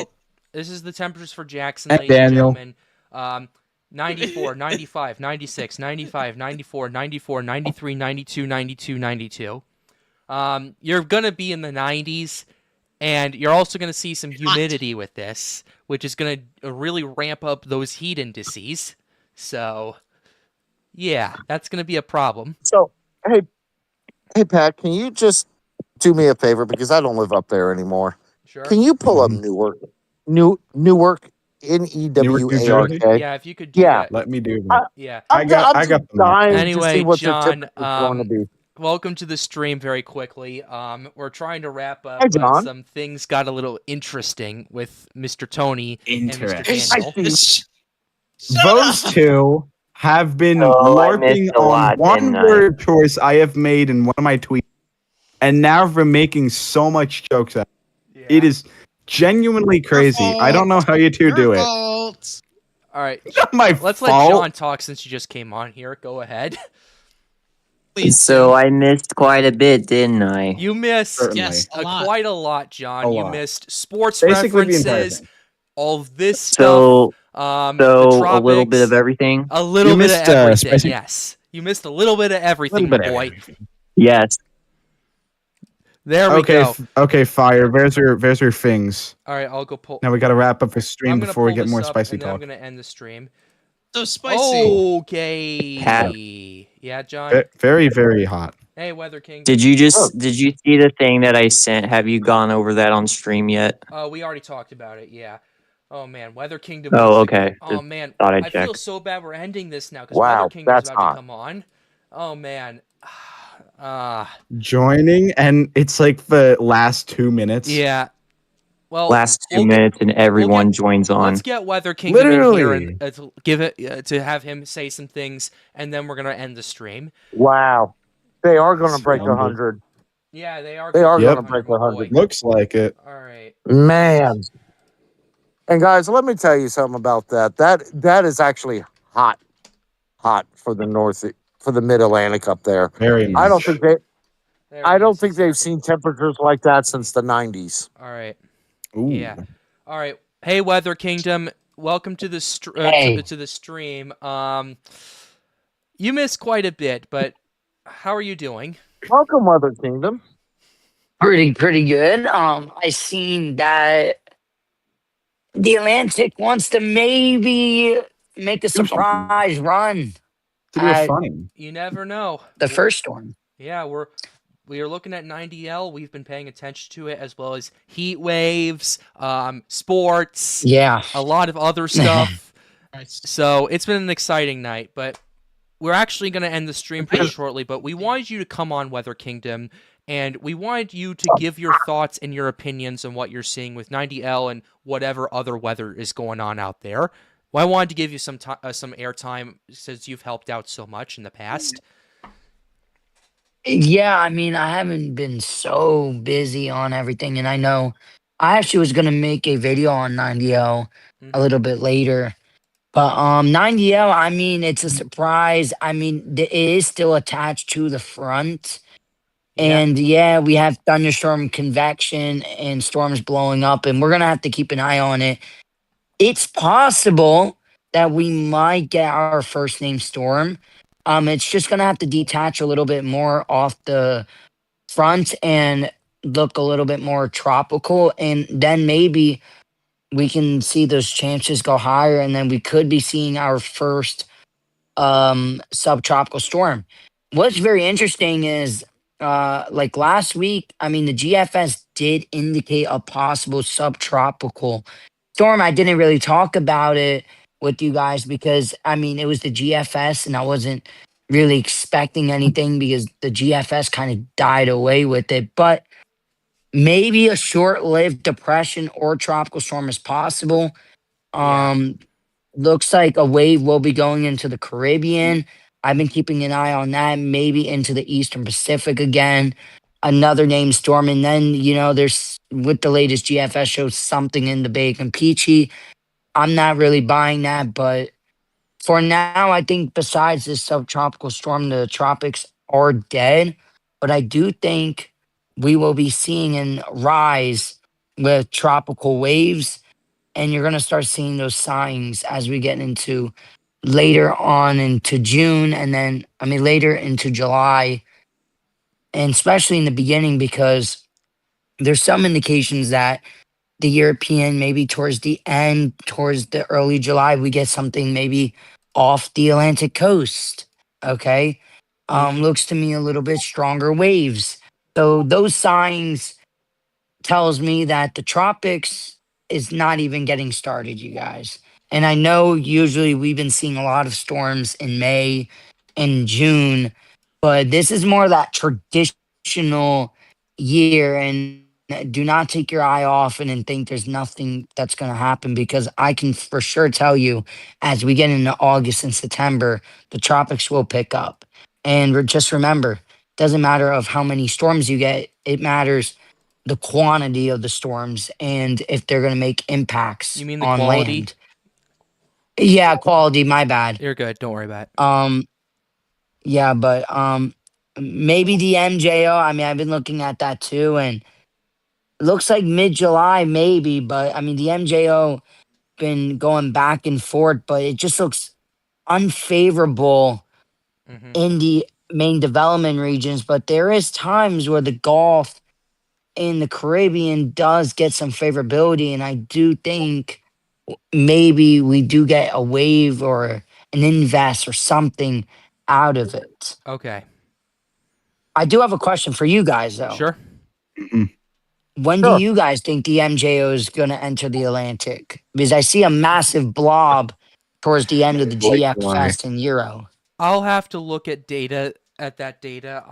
This is the temperatures for Jackson, And ladies Daniel. and gentlemen. 94, 95, 96, 95, 94, 94, 93, 92, 92, 92. You're gonna be in the 90s, and you're also gonna see some humidity with this, which is gonna really ramp up those heat indices. So yeah, that's gonna be a problem. So, hey, hey, Pat, can you just do me a favor because I don't live up there anymore? Sure. Can you pull up Mhm. Newark, Newark, New Jersey. Newark? Yeah, if you could do Yeah, that. Let me do I, that. Yeah. I'm I just got the map. dying to see Anyway, what the John, temperature is going to be. welcome to the stream very quickly. We're trying to wrap Hi, up, but John. some things got a little interesting with Mr. Tony and Mr. Interesting. I Daniel. see. Shut Those up. two have been Oh, I missed LARPing a on lot, didn't one I? word choice I have made in one of my tweets, and now for making so much jokes at it. It is genuinely Your crazy. I don't know fault. how you two Your do it. fault. All right, Not my let's let John fault. talk since you just came on here. Go ahead. Please So do. I missed quite a bit, didn't I? You missed Certainly. Yes, a lot. quite a lot, John. A You lot. missed sports Basically the entire references, thing. all of this stuff, So the a little bit of tropics, everything. a little bit of missed everything. spicy. Yes, you missed a little bit of A everything, little my bit of boy. everything. Yes. There we Okay, go. okay, fire. There's your things. All right, I'll go pull. Now we got to wrap up the stream I'm gonna before we pull get this more up, spicy and then I'm talk. gonna end the stream. So spicy. Pat, Okay. Yeah, John. Very, very hot. Hey, Weather Kingdom. did you see the thing that I sent? Have you gone over that on stream yet? We already talked about it. Yeah. Oh man, Weather Kingdom Oh, wants to. okay. Oh Just man, thought I'd I feel check. so bad we're ending this now because Weather Wow, Kingdom's that's about to hot. come on. Oh man. Ah. Joining, and it's like the last 2 minutes. Yeah. Well, Last 2 we'll get. minutes and everyone joins Let's on. get Weather Kingdom in here and Literally. to give it to have him say some things, and then we're gonna end the stream. Wow, they are going to break Sweet. 100. Yeah, they are They gonna are break going Yep. to break 100, my boy. 100. Looks like it. All right. Man, and guys, let me tell you something about that. That is actually hot for the for the Mid Atlantic up there. Very I don't much. think they. There I he don't is. think He's they've here. seen temperatures like that since the 90s. All right. Ooh. Yeah. All right. Hey, Weather Kingdom. Welcome to the Hey. to the stream. You missed quite a bit, but how are you doing? Welcome, Weather Kingdom. Pretty good. I seen that the Atlantic wants to maybe make a Do something. surprise run To do a at funny. You never know. the first storm. Yeah, we are looking at 90L. We've been paying attention to it as well as heat waves, sports, Yeah. a lot of other stuff. Christ. So it's been an exciting night, but we're actually going to end the stream pretty shortly. But we wanted you to come on, Weather Kingdom, and we wanted you to give your thoughts and your opinions on what you're seeing with 90L and whatever other weather is going on out there. Well, I wanted to give you some airtime since you've helped out so much in the past. Yeah, I mean, I haven't been so busy on everything, and I know I actually was gonna make a video on 90L a little bit later. But 90L, I mean, it's a surprise. I mean, it is still attached to the front. Yeah. And yeah, we have thunderstorm convection and storms blowing up, and we're gonna have to keep an eye on it. It's possible that we might get our first name storm. It's just gonna have to detach a little bit more off the front and look a little bit more tropical, and then maybe we can see those chances go higher, and then we could be seeing our first subtropical storm. What's very interesting is like last week, I mean the GFS did indicate a possible subtropical storm. I didn't really talk about it with you guys because I mean it was the GFS and I wasn't really expecting anything because the GFS kind of died away with it. But maybe a short-lived depression or tropical storm is possible. Yeah. Looks like a wave will be going into the Caribbean. I've been keeping an eye on that, maybe into the Eastern Pacific again. Another named storm. And then, you know, there's with the latest GFS shows something in the Bay of Campeche. I'm not really buying that, but for now, I think besides this subtropical storm, the tropics are dead. But I do think we will be seeing a rise with tropical waves, and you're going to start seeing those signs as we get into later on into June, and then I mean later into July. and especially in the beginning, because there's some indications that the European, maybe towards the end, towards the early July, we get something maybe off the Atlantic coast. Okay. Looks to me a little bit stronger waves. So those signs tells me that the tropics is not even getting started, you guys. And I know usually we've been seeing a lot of storms in May and June, but this is more that traditional year. And do not take your eye off and then think there's nothing that's going to happen, because I can for sure tell you as we get into August and September, the tropics will pick up. And just remember, doesn't matter of how many storms you get, it matters the quantity of the storms and if they're going to make impacts You mean the on quality? land. Yeah, quality, my bad. You're good. Don't worry about it. Yeah, but maybe the MJO, I mean, I've been looking at that too, and it looks like mid-July maybe, but I mean the MJO been going back and forth, but it just looks unfavorable Hmm. in the main development regions. But there is times where the Gulf in the Caribbean does get some favorability, and I do think maybe we do get a wave or an invest or something out of it. Okay. I do have a question for you guys though. Sure. Mhm. When do Sure. you guys think the MJO is going to enter the Atlantic? Because I see a massive blob towards the end of the Wait, GX why? Fest in Euro. I'll have to look at that data.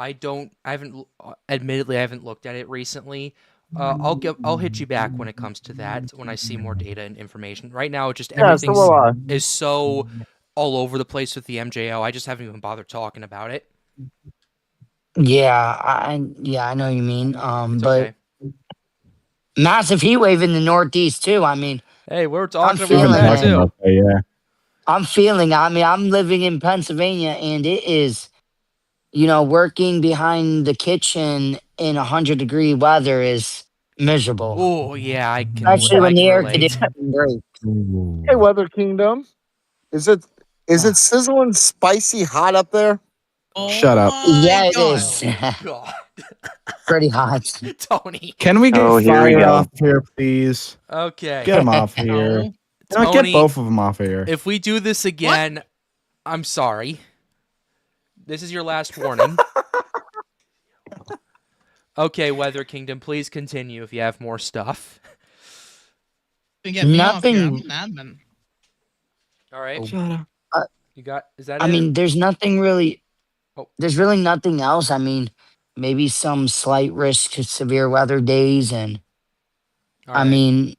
Admittedly, I haven't looked at it recently. I'll hit you back when it comes to that, when I see more data and information. Right now, just Yeah, so everything's will I. is so all over the place with the MJO. I just haven't even bothered talking about it. Yeah, I know what you mean. It's But okay. massive heat wave in the Northeast too. I mean, Hey, we're I'm talking about We've been feeling that talking it. about too. that, yeah. I'm feeling. I mean, I'm living in Pennsylvania, and it is, working behind the kitchen in 100-degree weather is miserable, Oh yeah, especially I when the can air relate. conditioning breaks. Hey, Weather Kingdom. Is it sizzling spicy hot up there? Shut Oh up. my Yeah, it god. is God, pretty hot. Tony. Can we get Oh, here we Fire go. off here, please? Okay, Get him off here. No. You know what, get Tony. both of them off here. If we do this again, I'm sorry. This is your last warning. Okay, Weather Kingdom, please continue if you have more stuff. You can get me off here. I'm Nothing. an admin. All right, Shut up. you got. Is that I it? mean, there's nothing really. Oh. There's really nothing else. I mean, maybe some slight risk to severe weather days, and All I right. mean,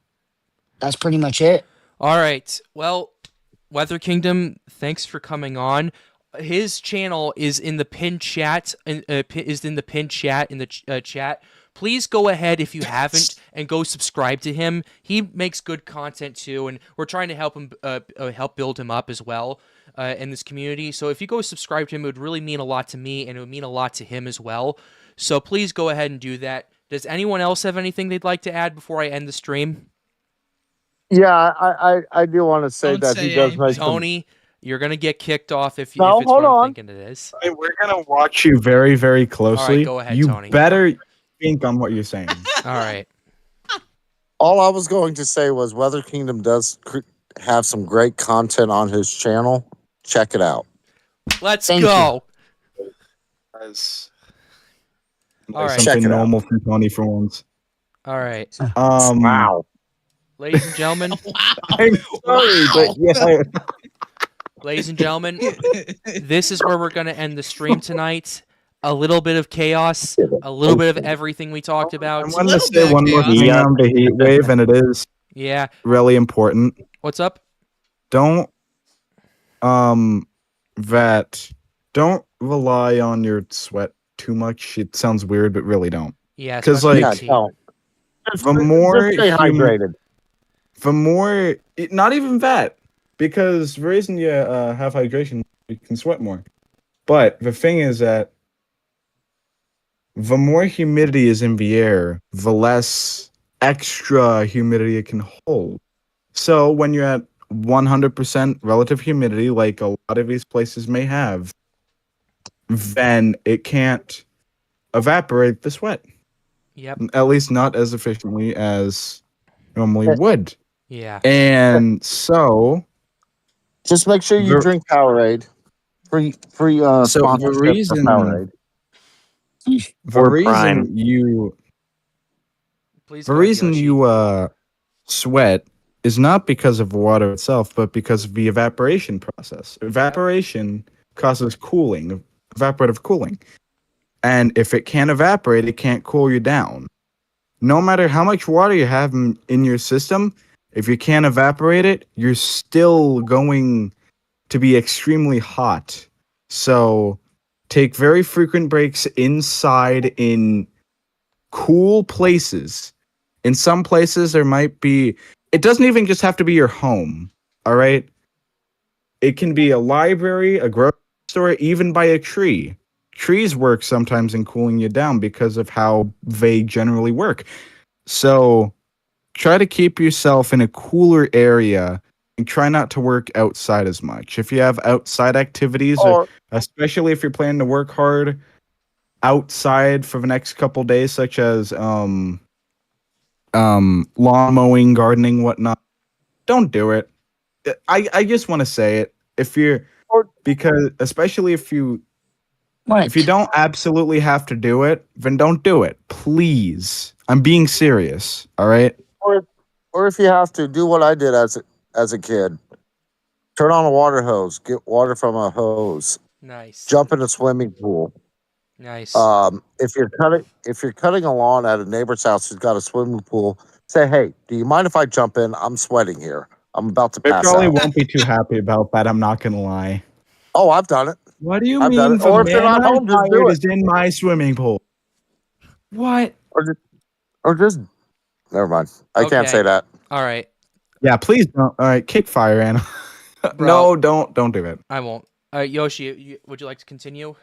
that's pretty much it. All right. Well, Weather Kingdom, thanks for coming on. His channel is in the pinned chat, in the chat. Please go ahead if you haven't and go subscribe to him. He makes good content too, and we're trying to help him help build him up as well in this community. So if you go subscribe to him, it would really mean a lot to me, and it would mean a lot to him as well. So please go ahead and do that. Does anyone else have anything they'd like to add before I end the stream? Yeah, I do want to say Don't that say he does make some. Tony, you're gonna get kicked off if No, it's hold what I'm on. thinking it is. Hey, we're gonna watch you very, very closely. go ahead, you Tony. better think on what you're saying. All right. All I was going to say was Weather Kingdom does have some great content on his channel. Check it out. Let's Thank go. As All right. Check something it out. normal from Tony for once. All right. Wow. Ladies and gentlemen, Wow. I'm sorry, but yeah. ladies and gentlemen, this is where we're going to end the stream tonight. A little bit of chaos, a little bit of everything we talked I about. wanted to Little say bit of one more chaos. thing Yep. on the heat wave, and it is Yeah. really important. What's up? Don't don't rely on your sweat too much. It sounds weird, but really don't. Yeah. 'Cause, especially like, this heat. No. Just, The more just stay hydrated. not even that, because the reason you have hydration, you can sweat more. But the thing is that the more humidity is in the air, the less extra humidity it can hold. So when you're at 100% relative humidity, like a lot of these places may have, then it can't evaporate the sweat. Yep. At least not as efficiently as normally would. Yeah. And so, Just make sure you the, drink Powerade. Free so the sponsorship for reason Powerade. the Or reason Prime. you Please the go ahead, reason Yoshi. you sweat is not because of water itself, but because of the evaporation process. Evaporation causes cooling, evaporative cooling. And if it can't evaporate, it can't cool you down. No matter how much water you have in your system, if you can't evaporate it, you're still going to be extremely hot. So take very frequent breaks inside in cool places. In some places, there might be, it doesn't even just have to be your home. All right. It can be a library, a grocery store, even by a tree. Trees work sometimes in cooling you down because of how they generally work. So try to keep yourself in a cooler area and try not to work outside as much. If you have outside activities, or Or especially if you're planning to work hard outside for the next couple days, such as lawn mowing, gardening, whatnot, don't do it. I just want to say it. If you're or because especially if you What? don't absolutely have to do it, then don't do it. Please. I'm being serious. All right. or or if you have to, do what I did as a kid. Turn on a water hose, get water from a hose, Nice. jump in a swimming pool. Nice. If you're cutting a lawn at a neighbor's house who's got a swimming pool, say, "Hey, do you mind if I jump in? I'm sweating here. I'm about to They pass probably out." won't be too happy about that. I'm not gonna lie. Oh, I've done it. What do you I've done mean it. the Or if you're man not I home, just do hired it. is in my swimming pool? What? Or just, or just never mind. I can't say Okay. that. All right, Yeah, please don't. All right, kick fire, Anna. bro. No, don't do it. I won't. Yoshi, would you like to continue?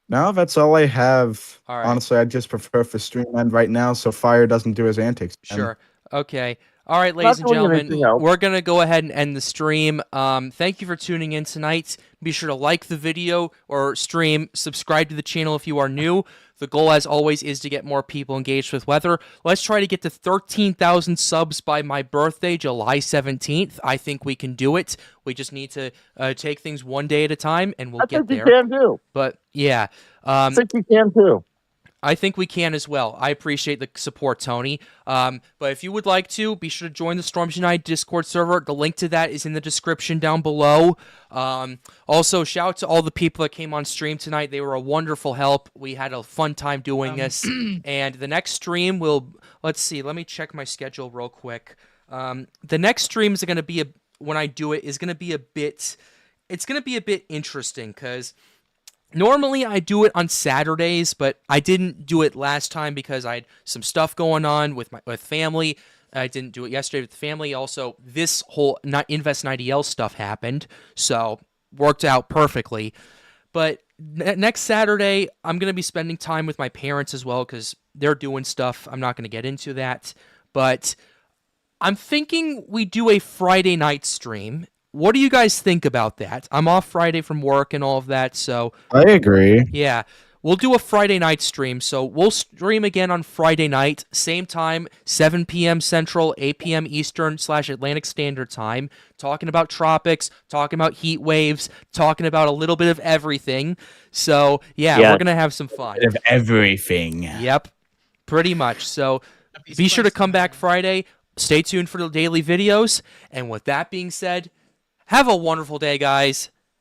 No, that's all I have. All right. Honestly, I just prefer for stream end right now, so fire doesn't do his antics. Sure. Okay. All right, Not ladies and doing gentlemen, anything else. we're going to go ahead and end the stream. Thank you for tuning in tonight. Be sure to like the video or stream, subscribe to the channel if you are new. The goal, as always, is to get more people engaged with weather. Let's try to get to 13,000 subs by my birthday, July 17th. I think we can do it. We just need to take things one day at a time, and we'll I get think you there. can too. But, yeah. I think you can too. I think we can as well. I appreciate the support, Tony. But if you would like to, be sure to join the Storms Unite Discord server. The link to that is in the description down below. Also, shout out to all the people that came on stream tonight. They were a wonderful help. We had a fun time doing this. And the next stream will, let's see, let me check my schedule real quick. The next stream is going to be, when I do it, is going to be a bit, it's going to be a bit interesting because normally I do it on Saturdays, but I didn't do it last time because I had some stuff going on with family. I didn't do it yesterday with the family. Also, this whole Invest in IDL stuff happened, so worked out perfectly. But next Saturday, I'm going to be spending time with my parents as well because they're doing stuff. I'm not going to get into that, but I'm thinking we do a Friday night stream. What do you guys think about that? I'm off Friday from work and all of that, so I agree. yeah. We'll do a Friday night stream, so we'll stream again on Friday night, same time, 7 p.m. Central, 8 p.m. Eastern / Atlantic Standard Time, talking about tropics, talking about heat waves, talking about a little bit of everything. So, yeah, Yeah. we're going to have some fun. Of everything. Yep, pretty much. So, be sure to come back Friday. Stay tuned for the daily videos. And with that being said, have a wonderful day, guys.